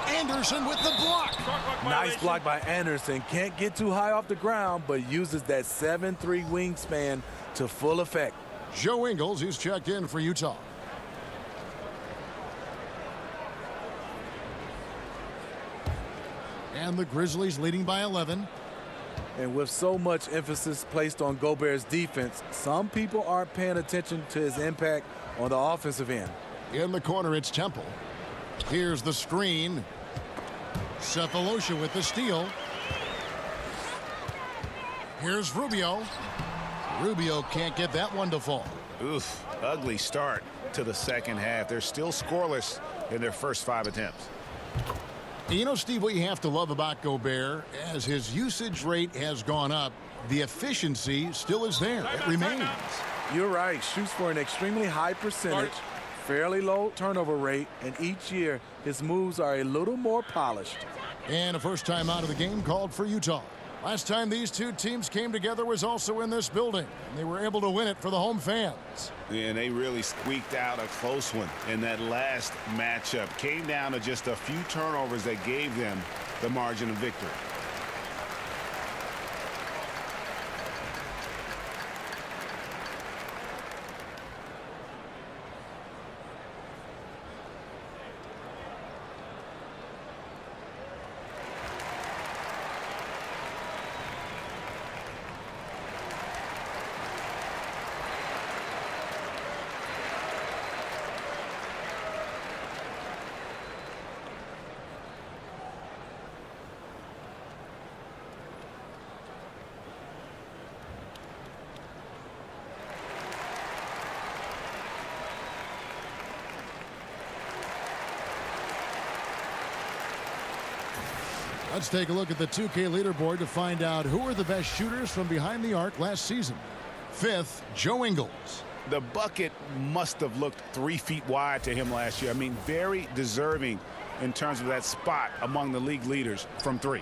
Anderson with the block.
Nice block by Anderson. Can't get too high off the ground, but uses that 7'3" wingspan to full effect.
Joe Ingles, he's checked in for Utah. And the Grizzlies leading by 11.
And with so much emphasis placed on Gobert's defense, some people aren't paying attention to his impact on the offensive end.
In the corner, it's Temple. Here's the screen. Cephalosha with the steal. Here's Rubio. Rubio can't get that one to fall.
Oof, ugly start to the second half. They're still scoreless in their first 5 attempts.
You know, Steve, what you have to love about Gobert, as his usage rate has gone up, the efficiency still is there. It remains.
You're right. Shoots for an extremely high percentage, fairly low turnover rate, and each year his moves are a little more polished.
And a first time out of the game called for Utah. Last time these two teams came together was also in this building. And they were able to win it for the home fans.
And they really squeaked out a close one in that last matchup. Came down to just a few turnovers that gave them the margin of victory.
Let's take a look at the 2K leaderboard to find out who are the best shooters from behind the arc last season. 5th, Joe Ingles.
The bucket must have looked 3 feet wide to him last year. I mean, very deserving in terms of that spot among the league leaders from 3.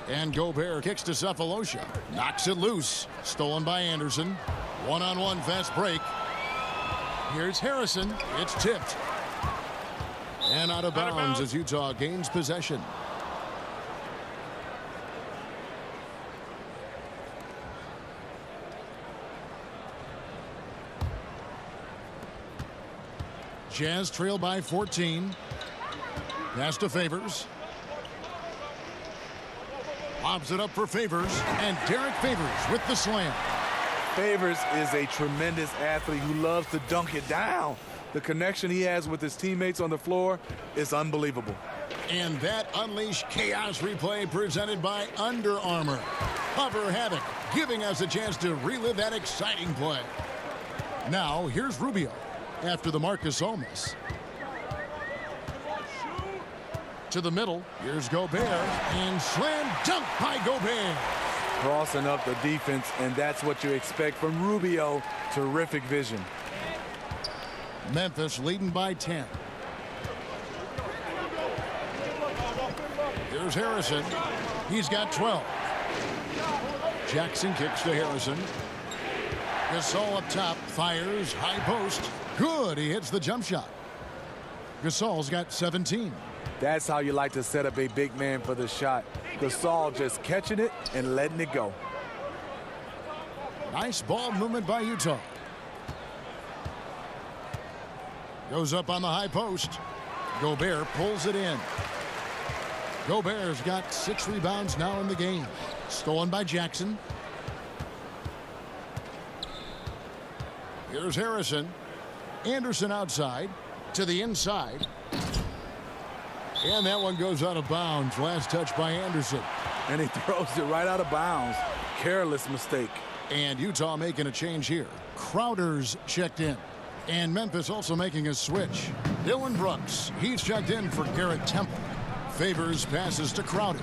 And Gobert kicks to Cephalosha. Knocks it loose. Stolen by Anderson. One-on-one fast break. Here's Harrison. It's tipped. And out of bounds as Utah gains possession. Jazz trail by 14. Pass to Favors. Lobs it up for Favors. And Derek Favors with the slam.
Favors is a tremendous athlete who loves to dunk it down. The connection he has with his teammates on the floor is unbelievable.
And that unleashed chaos replay presented by Under Armour. Hover Havoc, giving us a chance to relive that exciting play. Now, here's Rubio after the Marcus Olmis. To the middle, here's Gobert, and slam dunk by Gobert.
Crossing up the defense, and that's what you expect from Rubio. Terrific vision.
Memphis leading by 10. Here's Harrison. He's got 12. Jackson kicks to Harrison. Gasol up top, fires, high post. Good, he hits the jump shot. Gasol's got 17.
That's how you like to set up a big man for the shot. Gasol just catching it and letting it go.
Nice ball movement by Utah. Goes up on the high post. Gobert pulls it in. Gobert's got 6 rebounds now in the game. Stolen by Jackson. Here's Harrison. Anderson outside to the inside. And that one goes out of bounds. Last touch by Anderson.
And he throws it right out of bounds. Careless mistake.
And Utah making a change here. Crowder's checked in. And Memphis also making a switch. Dylan Brooks, he's checked in for Garrett Temple. Favors passes to Crowder.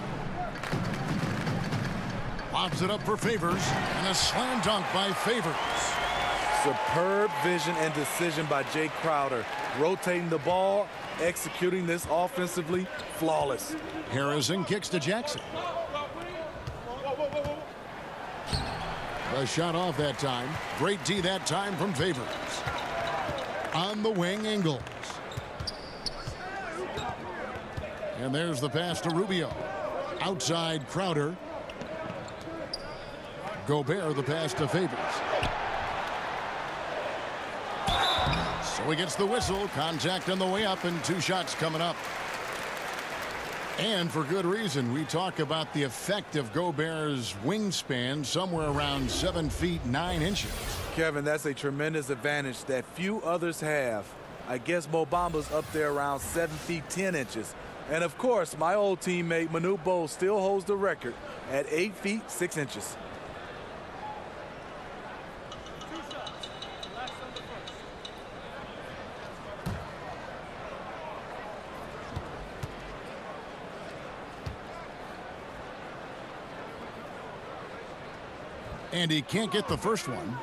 Lobs it up for Favors. And a slam dunk by Favors.
Superb vision and decision by Jay Crowder. Rotating the ball, executing this offensively, flawless.
Harrison kicks to Jackson. The shot off that time. Great D that time from Favors. On the wing, Ingles. And there's the pass to Rubio. Outside Crowder. Gobert the pass to Favors. So he gets the whistle. Contact on the way up and 2 shots coming up. And for good reason. We talk about the effect of Gobert's wingspan, somewhere around 7 feet 9 inches.
Kevin, that's a tremendous advantage that few others have. I guess Mo Bamba's up there around 7 feet 10 inches. And of course, my old teammate Manu Bol still holds the record at 8 feet 6 inches.
And he can't get the first one.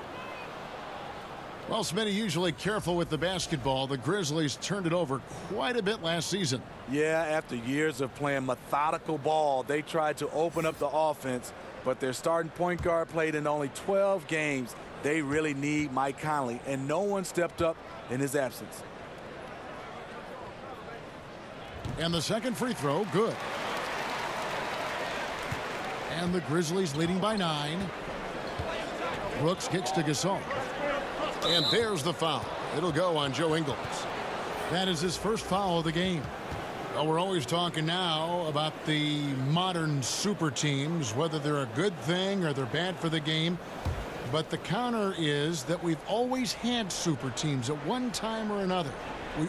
Well, Smitty usually careful with the basketball. The Grizzlies turned it over quite a bit last season.
Yeah, after years of playing methodical ball, they tried to open up the offense, but their starting point guard played in only 12 games. They really need Mike Conley, and no one stepped up in his absence.
And the second free throw, good. And the Grizzlies leading by 9. Brooks kicks to Gasol. And there's the foul. It'll go on Joe Ingles. That is his first foul of the game. Well, we're always talking now about the modern super teams, whether they're a good thing or they're bad for the game. But the counter is that we've always had super teams at one time or another.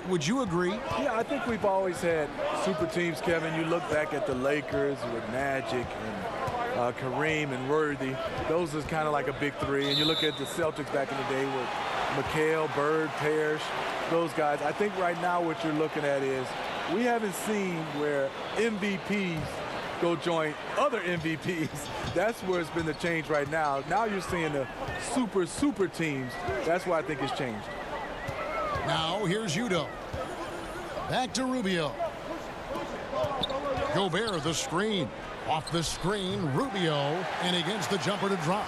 Would you agree?
Yeah, I think we've always had super teams, Kevin. You look back at the Lakers with Magic and Kareem and Worthy. Those is kind of like a big three. And you look at the Celtics back in the day with McHale, Bird, Parrish, those guys. I think right now what you're looking at is we haven't seen where MVPs go join other MVPs. That's where it's been the change right now. Now you're seeing the super teams. That's why I think it's changed.
Now here's Udo. Back to Rubio. Gobert the screen. Off the screen, Rubio, and he gets the jumper to drop.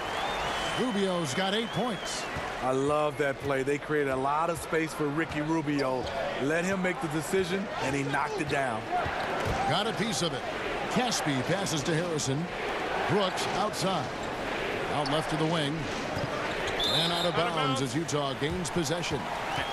Rubio's got 8 points.
I love that play. They created a lot of space for Ricky Rubio. Let him make the decision, and he knocked it down.
Got a piece of it. Caspi passes to Harrison. Brooks outside. Out left to the wing. And out of bounds as Utah gains possession.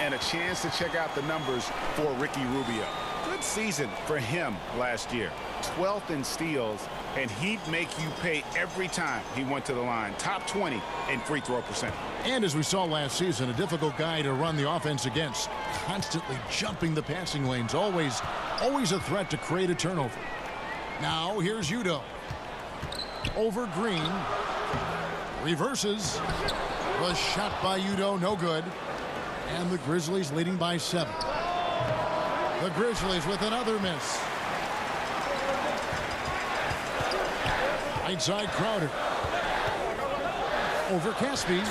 And a chance to check out the numbers for Ricky Rubio. Good season for him last year. 12th in steals, and he'd make you pay every time he went to the line. Top 20 in free throw percentage.
And as we saw last season, a difficult guy to run the offense against. Constantly jumping the passing lanes. Always a threat to create a turnover. Now here's Udo. Over Green. Reverses. The shot by Udo, no good. And the Grizzlies leading by 7. The Grizzlies with another miss. Right side Crowder. Over Caspi.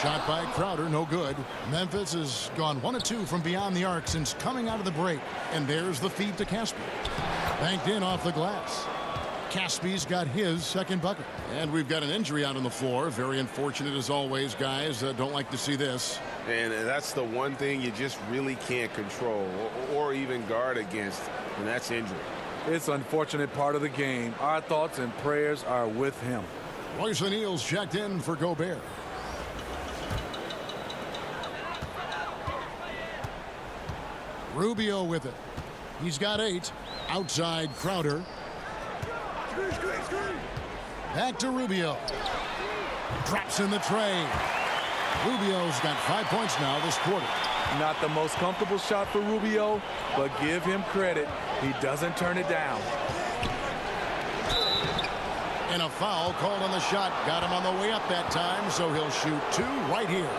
Shot by Crowder, no good. Memphis has gone 1 of 2 from beyond the arc since coming out of the break. And there's the feed to Caspi. Banked in off the glass. Caspi's got his second bucket. And we've got an injury out on the floor. Very unfortunate as always, guys. Don't like to see this.
And that's the one thing you just really can't control or even guard against, and that's injury.
It's an unfortunate part of the game. Our thoughts and prayers are with him.
Royce O'Neal's checked in for Gobert. Rubio with it. He's got 8. Outside Crowder. Back to Rubio. Drops in the tray. Rubio's got 5 points now this quarter.
Not the most comfortable shot for Rubio, but give him credit. He doesn't turn it down.
And a foul called on the shot. Got him on the way up that time, so he'll shoot 2 right here.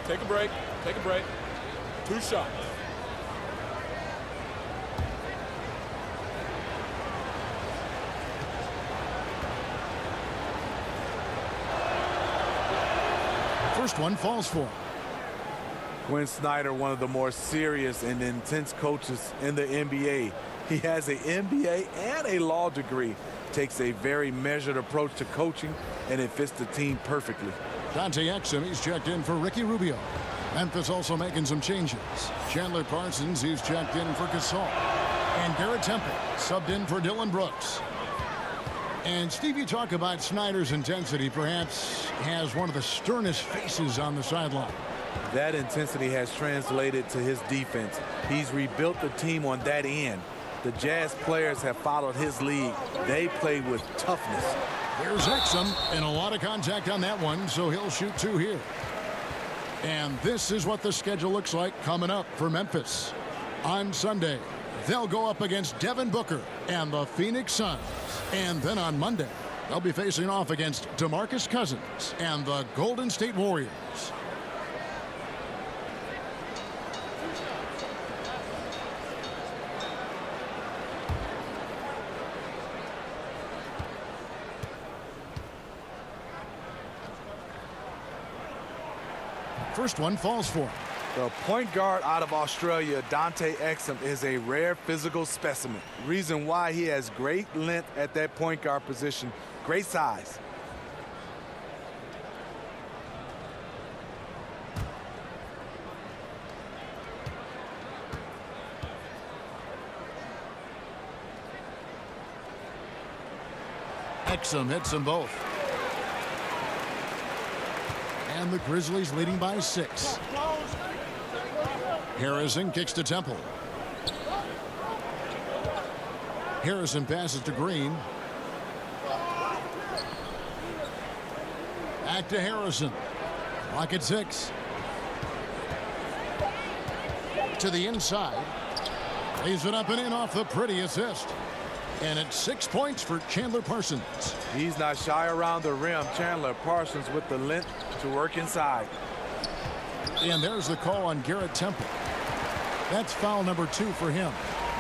Take a break. Take a break. 2 shots.
First one falls for him.
Quinn Snyder, one of the more serious and intense coaches in the NBA. He has an MBA and a law degree. Takes a very measured approach to coaching, and it fits the team perfectly.
Dante Exum, he's checked in for Ricky Rubio. Memphis also making some changes. Chandler Parsons, he's checked in for Gasol. And Garrett Temple subbed in for Dylan Brooks. And Steve, you talk about Snyder's intensity, perhaps has one of the sternest faces on the sideline.
That intensity has translated to his defense. He's rebuilt the team on that end. The Jazz players have followed his lead. They play with toughness.
There's Exum, and a lot of contact on that one, so he'll shoot 2 here. And this is what the schedule looks like coming up for Memphis. On Sunday, they'll go up against Devin Booker and the Phoenix Suns. And then on Monday, they'll be facing off against DeMarcus Cousins and the Golden State Warriors. First one falls for him.
The point guard out of Australia, Dante Exum, is a rare physical specimen. Reason why he has great length at that point guard position. Great size.
Exum hits them both. And the Grizzlies leading by 6. Harrison kicks to Temple. Harrison passes to Green. Back to Harrison. Clock at 6. To the inside. Lays it up and in off the pretty assist. And it's 6 points for Chandler Parsons.
He's not shy around the rim. Chandler Parsons with the length to work inside.
And there's the call on Garrett Temple. That's foul number 2 for him.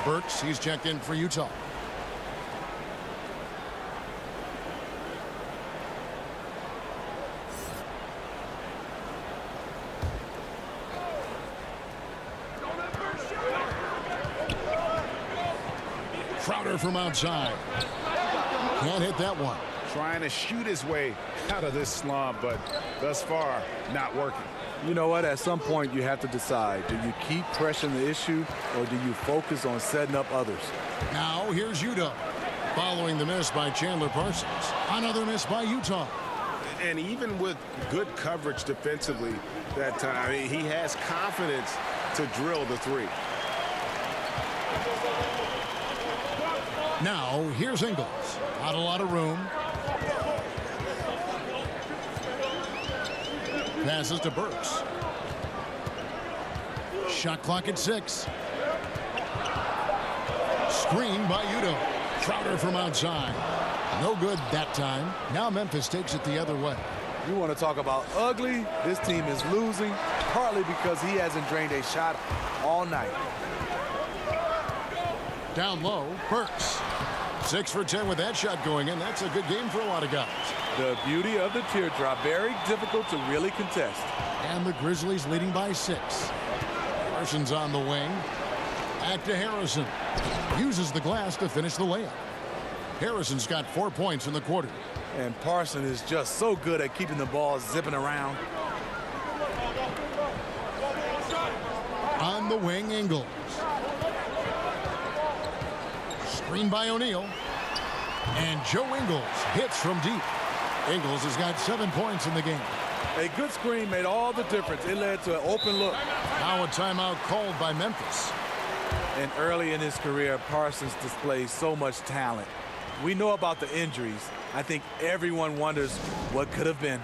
Burks, he's checked in for Utah. Crowder from outside. Can't hit that one.
Trying to shoot his way out of this slump, but thus far, not working.
You know what? At some point, you have to decide. Do you keep pressing the issue, or do you focus on setting up others?
Now, here's Utah. Following the miss by Chandler Parsons. Another miss by Utah.
And even with good coverage defensively that time, he has confidence to drill the 3.
Now, here's Ingles. Not a lot of room. Passes to Burks. Shot clock at 6. Screen by Udo. Crowder from outside. No good that time. Now Memphis takes it the other way.
You want to talk about ugly? This team is losing partly because he hasn't drained a shot all night.
Down low, Burks. 6 for 10 with that shot going in. That's a good game for a lot of guys.
The beauty of the teardrop, very difficult to really contest.
And the Grizzlies leading by 6. Parsons on the wing. Back to Harrison. Uses the glass to finish the layup. Harrison's got 4 points in the quarter.
And Parsons is just so good at keeping the ball zipping around.
On the wing, Ingles. Screen by O'Neal. And Joe Ingles hits from deep. Ingles has got 7 points in the game.
A good screen made all the difference. It led to an open look.
Now a timeout called by Memphis.
And early in his career, Parsons displays so much talent. We know about the injuries. I think everyone wonders what could have been.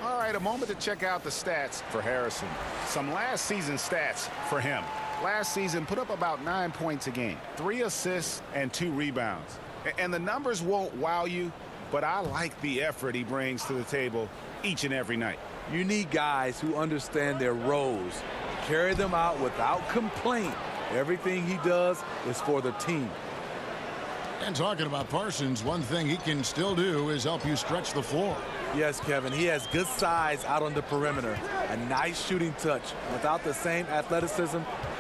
All right, a moment to check out the stats for Harrison. Some last season stats for him. Last season put up about 9 points a game, 3 assists and 2 rebounds. And the numbers won't wow you, but I like the effort he brings to the table each and every night.
You need guys who understand their roles, carry them out without complaint. Everything he does is for the team.
And talking about Parsons, one thing he can still do is help you stretch the floor.
Yes, Kevin, he has good size out on the perimeter, a nice shooting touch. Without the same athleticism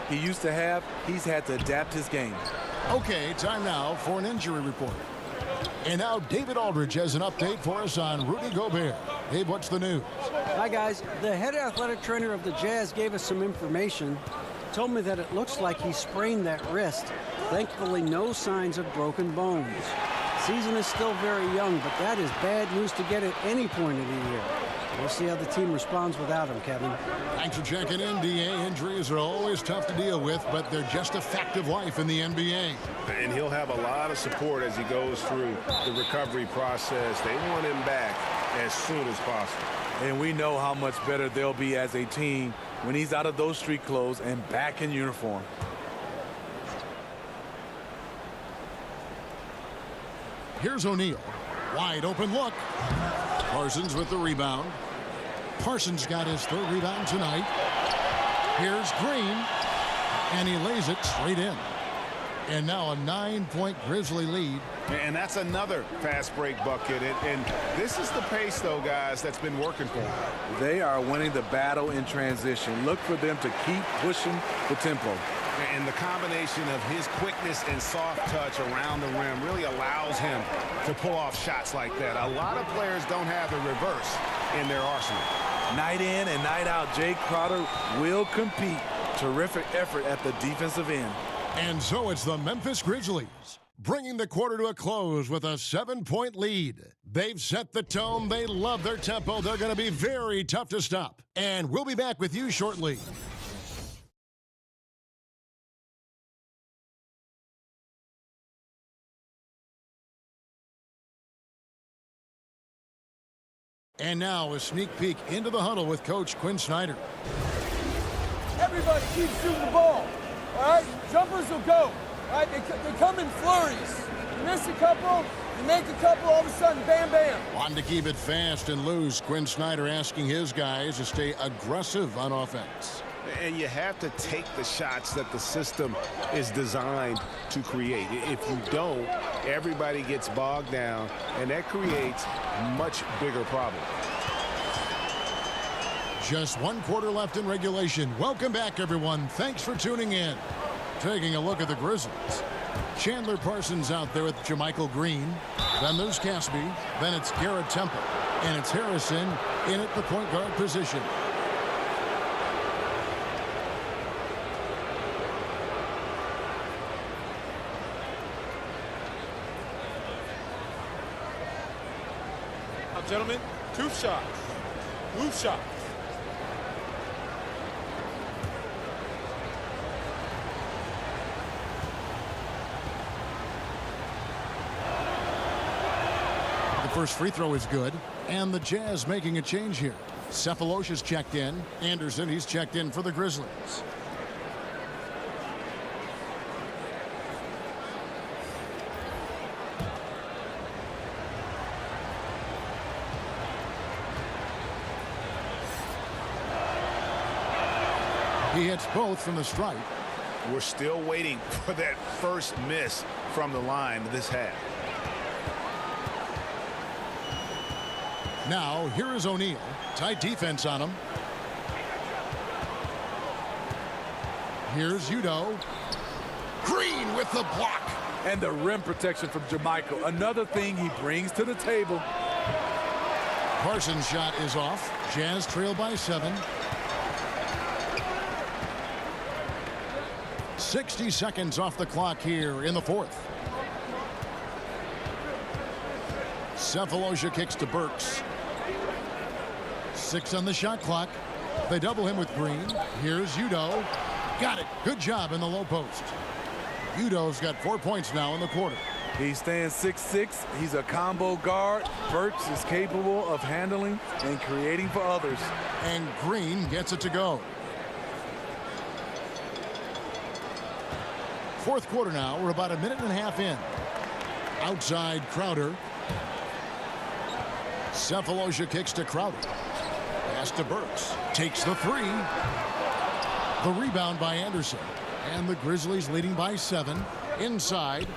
he used to have, he's had to adapt his game.
Okay, time now for an injury report. And now David Aldridge has an update for us on Rudy Gobert. Dave, what's the news?
Hi, guys. The head athletic trainer of the Jazz gave us some information. Told me that it looks like he sprained that wrist. Thankfully, no signs of broken bones. Season is still very young, but that is bad news to get at any point of the year. We'll see how the team responds without him, Kevin.
Thanks for checking in, DA. Injuries are always tough to deal with, but they're just a fact of life in the NBA.
And he'll have a lot of support as he goes through the recovery process. They want him back as soon as possible.
And we know how much better they'll be as a team when he's out of those street clothes and back in uniform.
Here's O'Neal. Wide open look. Parsons with the rebound. Parsons got his 3rd rebound tonight. Here's Green. And he lays it straight in. And now a 9-point Grizzly lead.
And that's another fast break bucket. And this is the pace, though, guys, that's been working for them.
They are winning the battle in transition. Look for them to keep pushing the tempo.
And the combination of his quickness and soft touch around the rim really allows him to pull off shots like that. A lot of players don't have the reverse in their arsenal.
Night in and night out, Jay Crowder will compete. Terrific effort at the defensive end.
And so it's the Memphis Grizzlies bringing the quarter to a close with a 7-point lead. They've set the tone. They love their tempo. They're going to be very tough to stop. And we'll be back with you shortly. And now a sneak peek into the huddle with Coach Quinn Snyder.
Everybody keep shooting the ball. All right? Jumpers will go. All right? They come in flurries. You miss a couple, you make a couple, all of a sudden, bam, bam.
Wanting to keep it fast and loose, Quinn Snyder asking his guys to stay aggressive on offense.
And you have to take the shots that the system is designed to create. If you don't, everybody gets bogged down, and that creates much bigger problems.
Just 1 quarter left in regulation. Welcome back, everyone. Thanks for tuning in. Taking a look at the Grizzlies. Chandler Parsons out there with Jermichael Green. Then there's Caspi. Then it's Garrett Temple. And it's Harrison in at the point guard position.
Gentlemen, 2 shots. Move shots.
The first free throw is good, and the Jazz making a change here. Cephalosha's checked in. Anderson, he's checked in for the Grizzlies. He hits both from the stripe.
We're still waiting for that first miss from the line this half.
Now, here is O'Neal. Tight defense on him. Here's Udo. Green with the block.
And the rim protection from Jermichael. Another thing he brings to the table.
Parsons' shot is off. Jazz trail by 7. 60 seconds off the clock here in the fourth. Cephalosha kicks to Burks. 6 on the shot clock. They double him with Green. Here's Udo. Got it. Good job in the low post. Udo's got 4 points now in the quarter.
He stands 6'6". He's a combo guard. Burks is capable of handling and creating for others.
And Green gets it to go. Fourth quarter now. We're about a minute and a half in. Outside Crowder. Cephalosha kicks to Crowder. Pass to Burks. Takes the 3. The rebound by Anderson. And the Grizzlies leading by 7. Inside.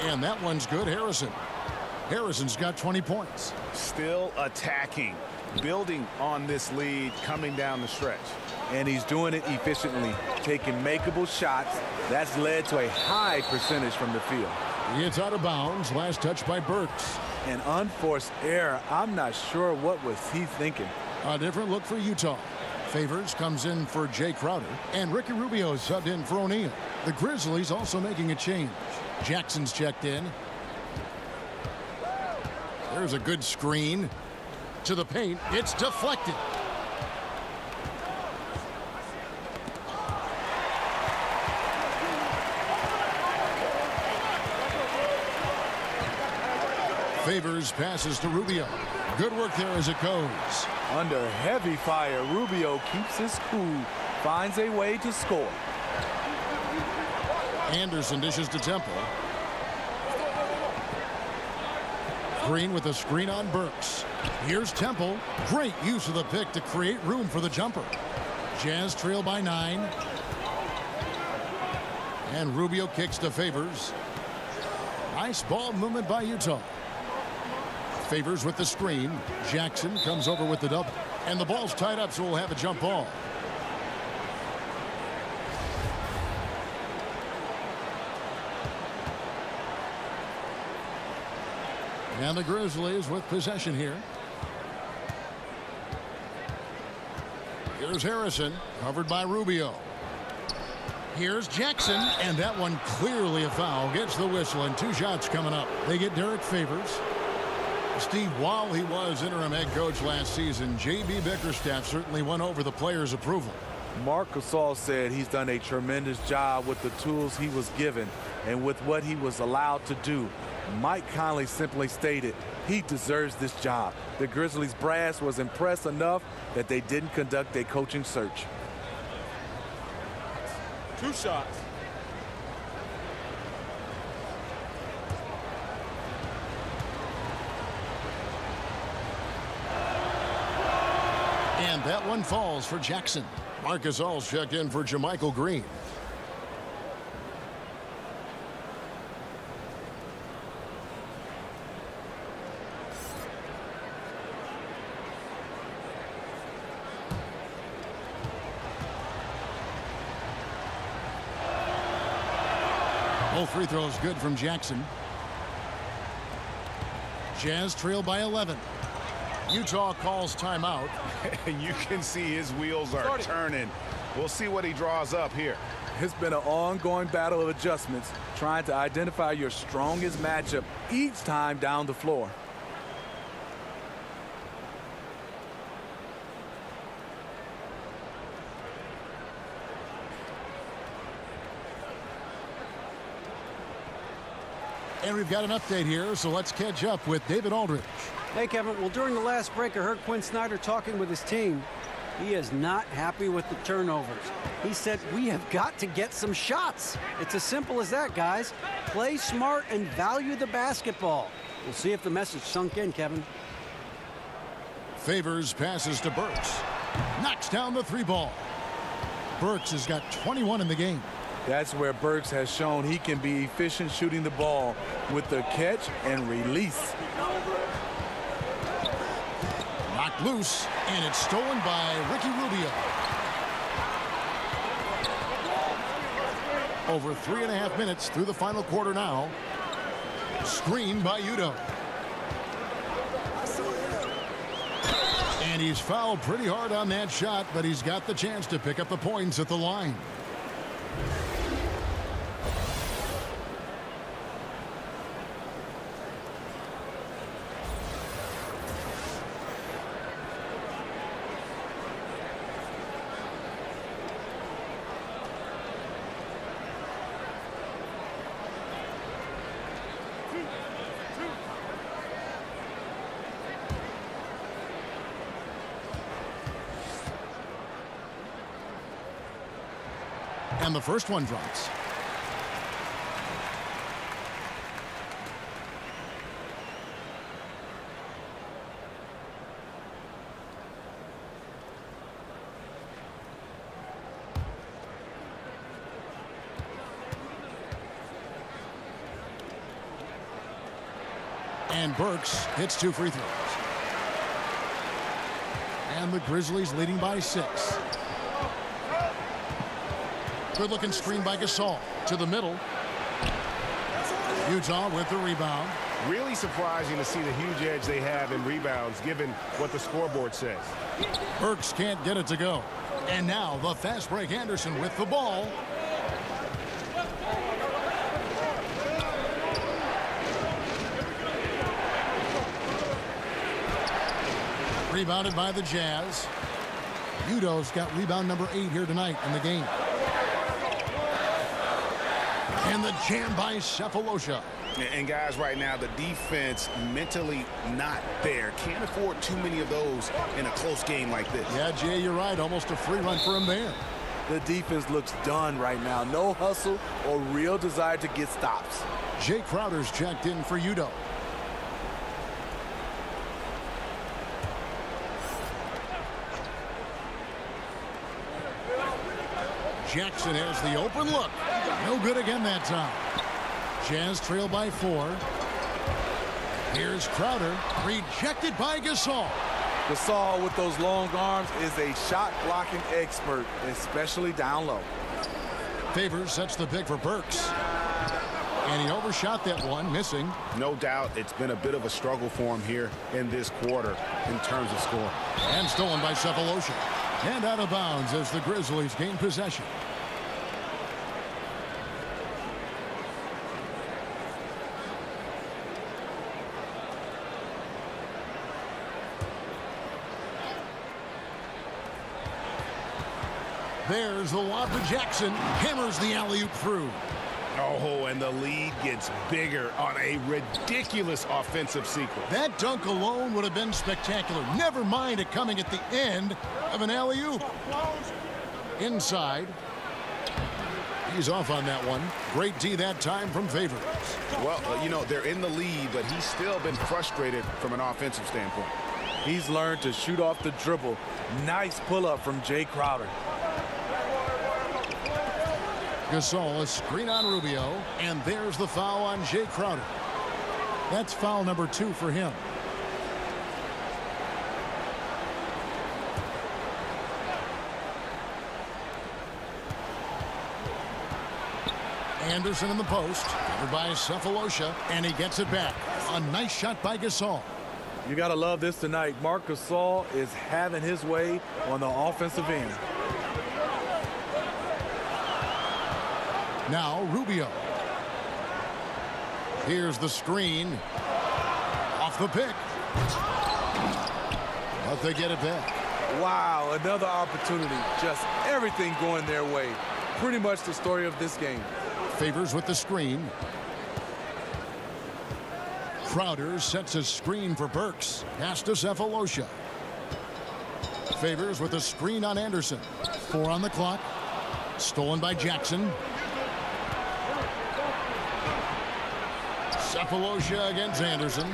And that one's good. Harrison's got 20 points.
Still attacking. Building on this lead coming down the stretch.
And he's doing it efficiently. Taking makeable shots. That's led to a high percentage from the field.
It's out of bounds. Last touch by Burks.
An unforced error. I'm not sure what was he thinking.
A different look for Utah. Favors comes in for Jay Crowder. And Ricky Rubio is subbed in for O'Neal. The Grizzlies also making a change. Jackson's checked in. There's a good screen. To the paint. It's deflected. Favors passes to Rubio. Good work there as it goes.
Under heavy fire, Rubio keeps his cool, finds a way to score.
Anderson dishes to Temple. Green with a screen on Burks. Here's Temple. Great use of the pick to create room for the jumper. Jazz trail by 9. And Rubio kicks to Favors. Nice ball movement by Utah. Favors with the screen. Jackson comes over with the double. And the ball's tied up, so we'll have a jump ball. And the Grizzlies with possession here. Here's Harrison, covered by Rubio. Here's Jackson, and that one clearly a foul. Gets the whistle, and 2 shots coming up. They get Derek Favors. Steve, while he was interim head coach last season, J.B. Bickerstaff certainly won over the players' approval.
Marc Gasol said he's done a tremendous job with the tools he was given and with what he was allowed to do. Mike Conley simply stated he deserves this job. The Grizzlies brass was impressed enough that they didn't conduct a coaching search.
2 shots.
And that one falls for Jackson. Marc Gasol's checked in for Jermichael Green. Both free throws good from Jackson. Jazz trail by 11. Utah calls timeout.
And you can see his wheels are turning. We'll see what he draws up here.
It's been an ongoing battle of adjustments, trying to identify your strongest matchup each time down the floor.
And we've got an update here, so let's catch up with David Aldridge.
Hey, Kevin. Well, during the last break, I heard Quinn Snyder talking with his team. He is not happy with the turnovers. He said, we have got to get some shots. It's as simple as that, guys. Play smart and value the basketball. We'll see if the message sunk in, Kevin.
Favors passes to Burks. Knocks down the 3 ball. Burks has got 21 in the game.
That's where Burks has shown he can be efficient shooting the ball with the catch and release.
Knocked loose, and it's stolen by Ricky Rubio. Over 3.5 minutes through the final quarter now. Screen by Udoh. And he's fouled pretty hard on that shot, but he's got the chance to pick up the points at the line. And the first one drops. And Burks hits 2 free throws. And the Grizzlies leading by 6. Good-looking screen by Gasol to the middle. Utah with the rebound.
Really surprising to see the huge edge they have in rebounds, given what the scoreboard says.
Burks can't get it to go. And now the fast break Anderson with the ball. Rebounded by the Jazz. Udoh's got rebound number 8 here tonight in the game. And the jam by Cephalosha.
And guys, right now, the defense mentally not there. Can't afford too many of those in a close game like this.
Yeah, Jay, you're right. Almost a free run for him there.
The defense looks done right now. No hustle or real desire to get stops.
Jay Crowder's checked in for Udoh. Jackson has the open look. No good again that time. Jazz trail by 4. Here's Crowder. Rejected by Gasol.
Gasol with those long arms is a shot blocking expert, especially down low.
Favors sets the pick for Burks. And he overshot that one, missing.
No doubt it's been a bit of a struggle for him here in this quarter in terms of scoring.
And stolen by Cephalosha. And out of bounds as the Grizzlies gain possession. There's the lob to Jackson. Hammers the alley-oop through.
Oh, and the lead gets bigger on a ridiculous offensive sequence.
That dunk alone would have been spectacular. Never mind it coming at the end of an alley-oop. Inside. He's off on that one. Great D that time from Favors.
Well, you know, they're in the lead, but he's still been frustrated from an offensive standpoint.
He's learned to shoot off the dribble. Nice pull-up from Jay Crowder.
Gasol, a screen on Rubio, and there's the foul on Jay Crowder. That's foul number 2 for him. Anderson in the post, covered by Cephalosha, and he gets it back. A nice shot by Gasol.
You gotta love this tonight. Marc Gasol is having his way on the offensive end.
Now Rubio. Here's the screen. Off the pick. But they get it back.
Wow, another opportunity. Just everything going their way. Pretty much the story of this game.
Favors with the screen. Crowder sets a screen for Burks. Pass to Cephalosha. Favors with a screen on Anderson. 4 on the clock. Stolen by Jackson. Cephalosha against Anderson.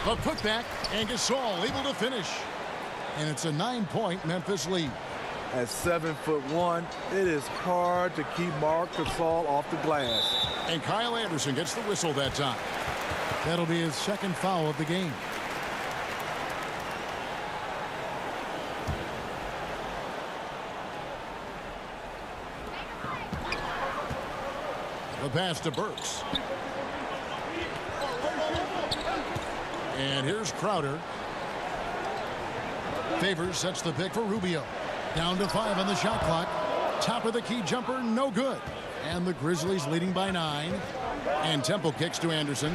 The putback, and Gasol able to finish. And it's a 9-point Memphis lead.
At 7'1", it is hard to keep Marc Gasol off the glass.
And Kyle Anderson gets the whistle that time. That'll be his second foul of the game. The pass to Burks. And here's Crowder. Favors sets the pick for Rubio. Down to 5 on the shot clock. Top of the key jumper, no good. And the Grizzlies leading by 9. And Temple kicks to Anderson.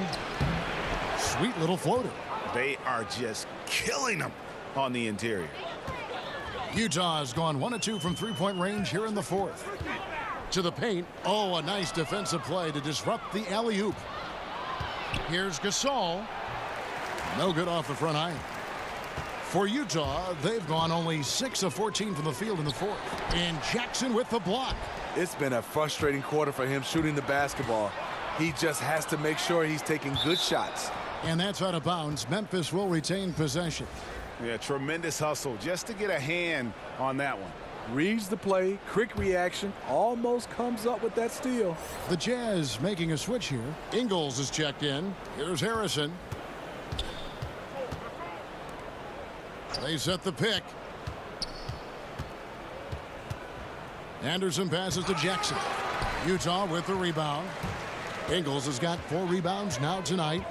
Sweet little floater.
They are just killing them on the interior.
Utah has gone 1 of 2 from three-point range here in the fourth. To the paint. Oh, a nice defensive play to disrupt the alley-oop. Here's Gasol. No good off the front iron. For Utah, they've gone only 6 of 14 from the field in the fourth. And Jackson with the block.
It's been a frustrating quarter for him shooting the basketball. He just has to make sure he's taking good shots.
And that's out of bounds. Memphis will retain possession.
Yeah, tremendous hustle just to get a hand on that one.
Reads the play, quick reaction, almost comes up with that steal.
The Jazz making a switch here. Ingles is checked in. Here's Harrison. They set the pick. Anderson passes to Jackson. Utah with the rebound. Ingles has got 4 rebounds now tonight.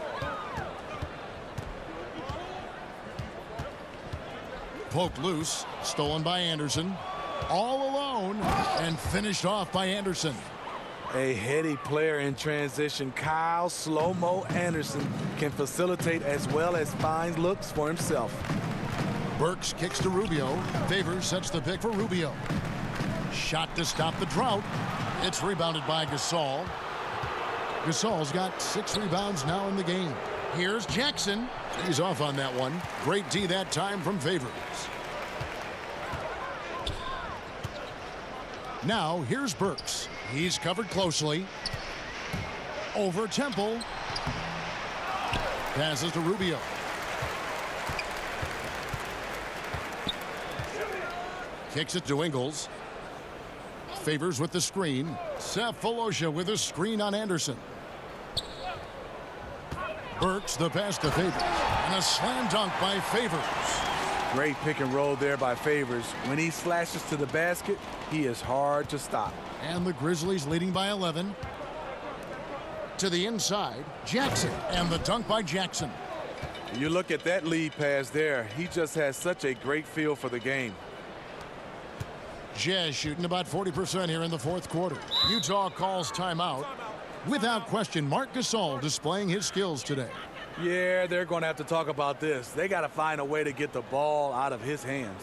Poked loose. Stolen by Anderson. All alone. And finished off by Anderson.
A heady player in transition. Kyle Slow-Mo Anderson can facilitate as well as find looks for himself.
Burks kicks to Rubio. Favors sets the pick for Rubio. Shot to stop the drought. It's rebounded by Gasol. Gasol's got 6 rebounds now in the game. Here's Jackson. He's off on that one. Great D that time from Favors. Now here's Burks. He's covered closely. Over Temple. Passes to Rubio. Kicks it to Ingles. Favors with the screen. Cephalosha with a screen on Anderson. Burks the pass to Favors. And a slam dunk by Favors.
Great pick and roll there by Favors. When he slashes to the basket, he is hard to stop.
And the Grizzlies leading by 11. To the inside, Jackson. And the dunk by Jackson.
You look at that lead pass there. He just has such a great feel for the game.
Jazz shooting about 40% here in the fourth quarter. Utah calls timeout. Without question, Marc Gasol displaying his skills today.
Yeah, they're going to have to talk about this. They got to find a way to get the ball out of his hands.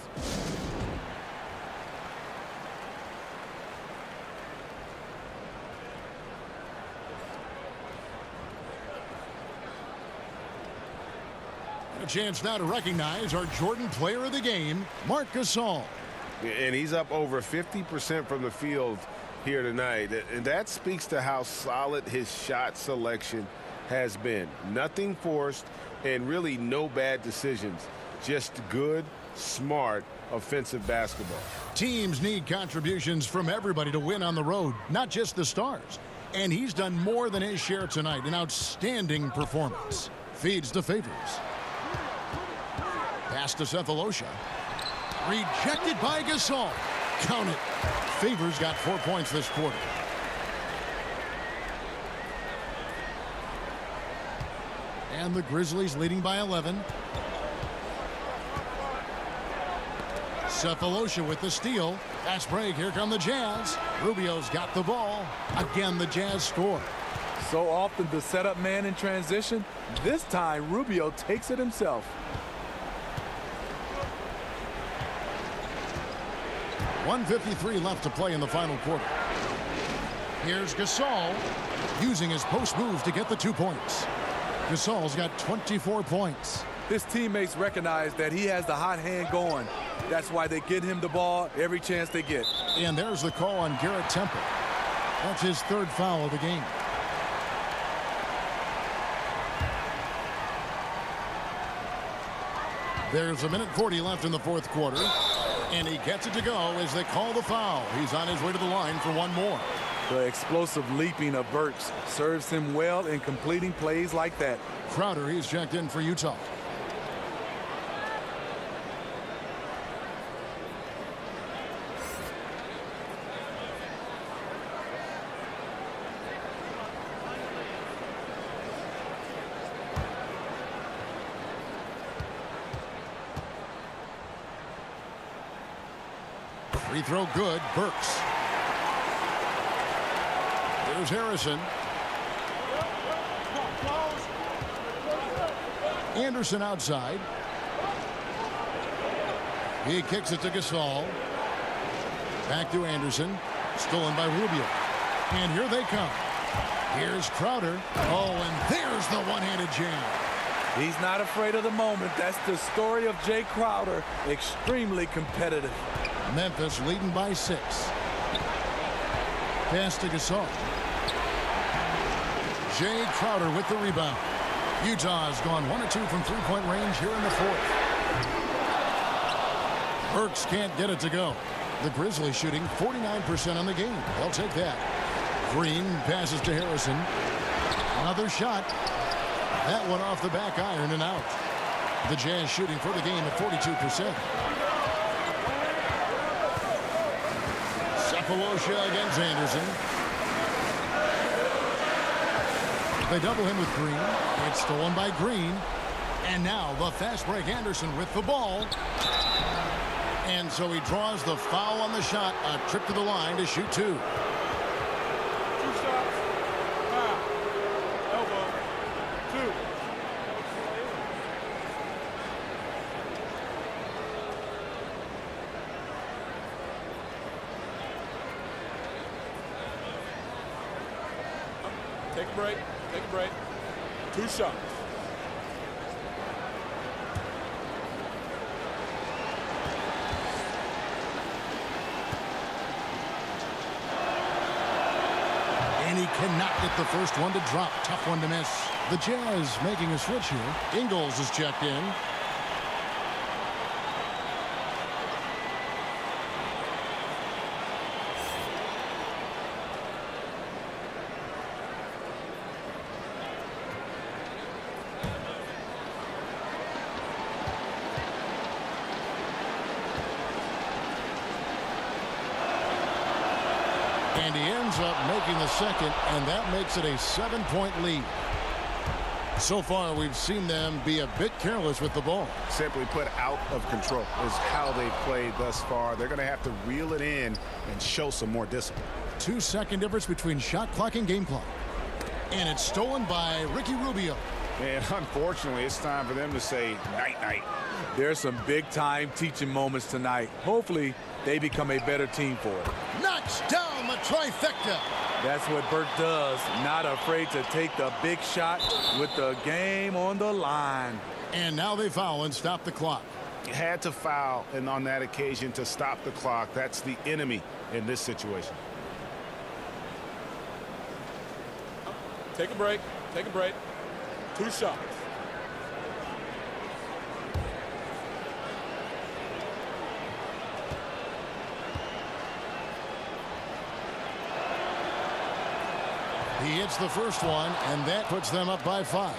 A chance now to recognize our Jordan player of the game, Marc Gasol.
And he's up over 50% from the field here tonight. And that speaks to how solid his shot selection has been. Nothing forced and really no bad decisions. Just good, smart, offensive basketball.
Teams need contributions from everybody to win on the road, not just the stars. And he's done more than his share tonight. An outstanding performance. Feeds to Favors. Pass to Cephalosha. Rejected by Gasol. Count it. Favors got 4 points this quarter. And the Grizzlies leading by 11. Cephalosha with the steal. Fast break. Here come the Jazz. Rubio's got the ball. Again, the Jazz score.
So often the setup man in transition. This time, Rubio takes it himself.
1:53 left to play in the final quarter. Here's Gasol using his post moves to get the 2 points. Gasol's got 24 points.
His teammates recognize that he has the hot hand going. That's why they get him the ball every chance they get.
And there's the call on Garrett Temple. That's his 3rd foul of the game. There's 1:40 left in the fourth quarter. And he gets it to go as they call the foul. He's on his way to the line for one more.
The explosive leaping of Burks serves him well in completing plays like that.
Crowder, he's checked in for Utah. Free throw good. Burks. Here's Harrison. Anderson outside. He kicks it to Gasol. Back to Anderson. Stolen by Rubio. And here they come. Here's Crowder. Oh, and there's the one-handed jam.
He's not afraid of the moment. That's the story of Jay Crowder. Extremely competitive.
Memphis leading by 6. Pass to Gasol. Jay Crowder with the rebound. Utah has gone 1 of 2 from three-point range here in the fourth. Burks can't get it to go. The Grizzlies shooting 49% on the game. They'll take that. Green passes to Harrison. Another shot. That one off the back iron and out. The Jazz shooting for the game at 42%. Cephalosha against Anderson. They double him with Green. It's stolen by Green. And now the fast break. Anderson with the ball. And so he draws the foul on the shot. A trip to the line to shoot 2.
2 shots. Foul. Elbow. 2.
Take a break. Take a break. 2 shots.
And he cannot get the first one to drop. Tough one to miss. The Jazz making a switch here. Ingles is checked in. And he ends up making the second, and that makes it a 7-point lead. So far, we've seen them be a bit careless with the ball.
Simply put, out of control is how they've played thus far. They're going to have to reel it in and show some more discipline.
2-second difference between shot clock and game clock. And it's stolen by Ricky Rubio.
And unfortunately, it's time for them to say night-night.
There's some big-time teaching moments tonight. Hopefully, they become a better team for it.
Knocks down the trifecta.
That's what Burke does. Not afraid to take the big shot with the game on the line.
And now they foul and stop the clock.
Had to foul, and on that occasion to stop the clock. That's the enemy in this situation.
Take a break. Take a break. 2 shots.
He hits the first one, and that puts them up by 5.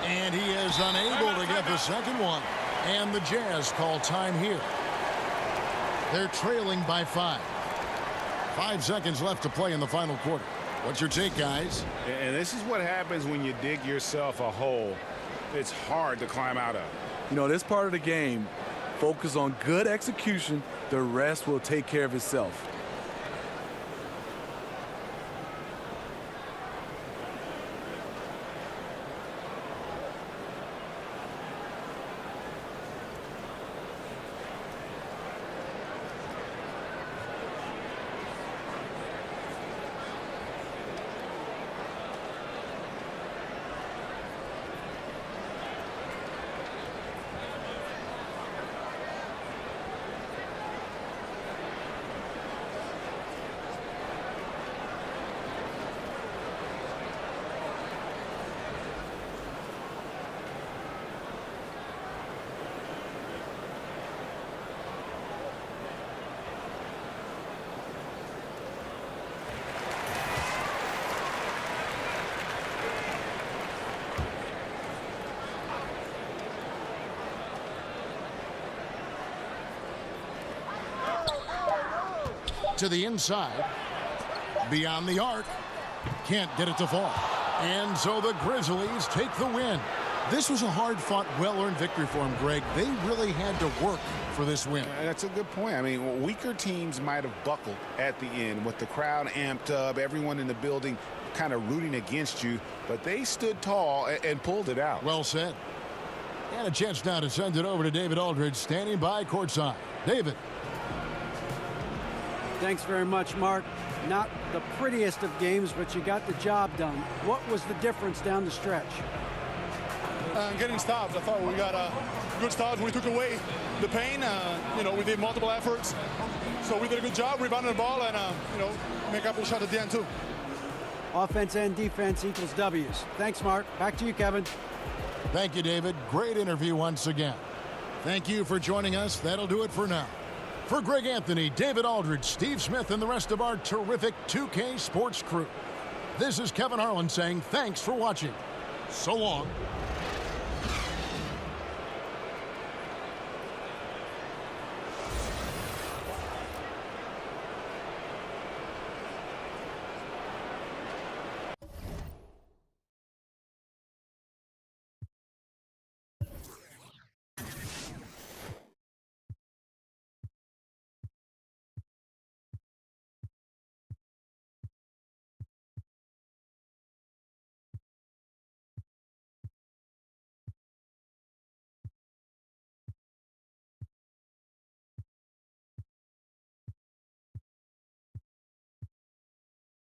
And he is unable to get the second one. And the Jazz call time here. They're trailing by 5. 5 seconds left to play in the final quarter. What's your take, guys?
And this is what happens when you dig yourself a hole. It's hard to climb out of.
You know, this part of the game, focus on good execution. The rest will take care of itself.
To the inside. Beyond the arc. Can't get it to fall. And so the Grizzlies take the win. This was a hard-fought, well-earned victory for them, Greg. They really had to work for this win.
That's a good point. I mean, weaker teams might have buckled at the end with the crowd amped up, everyone in the building kind of rooting against you, but they stood tall and pulled it out.
Well said. And a chance now to send it over to David Aldridge, standing by courtside. David.
Thanks very much, Mark. Not the prettiest of games, but you got the job done. What was the difference down the stretch?
Getting stops. I thought we got good stops. We took away the pain. We did multiple efforts. So we did a good job rebounding the ball and, make up a shot at the end, too.
Offense and defense equals W's. Thanks, Mark. Back to you, Kevin.
Thank you, David. Great interview once again. Thank you for joining us. That'll do it for now. For Greg Anthony, David Aldridge, Steve Smith, and the rest of our terrific 2K Sports crew, this is Kevin Harlan saying thanks for watching. So long.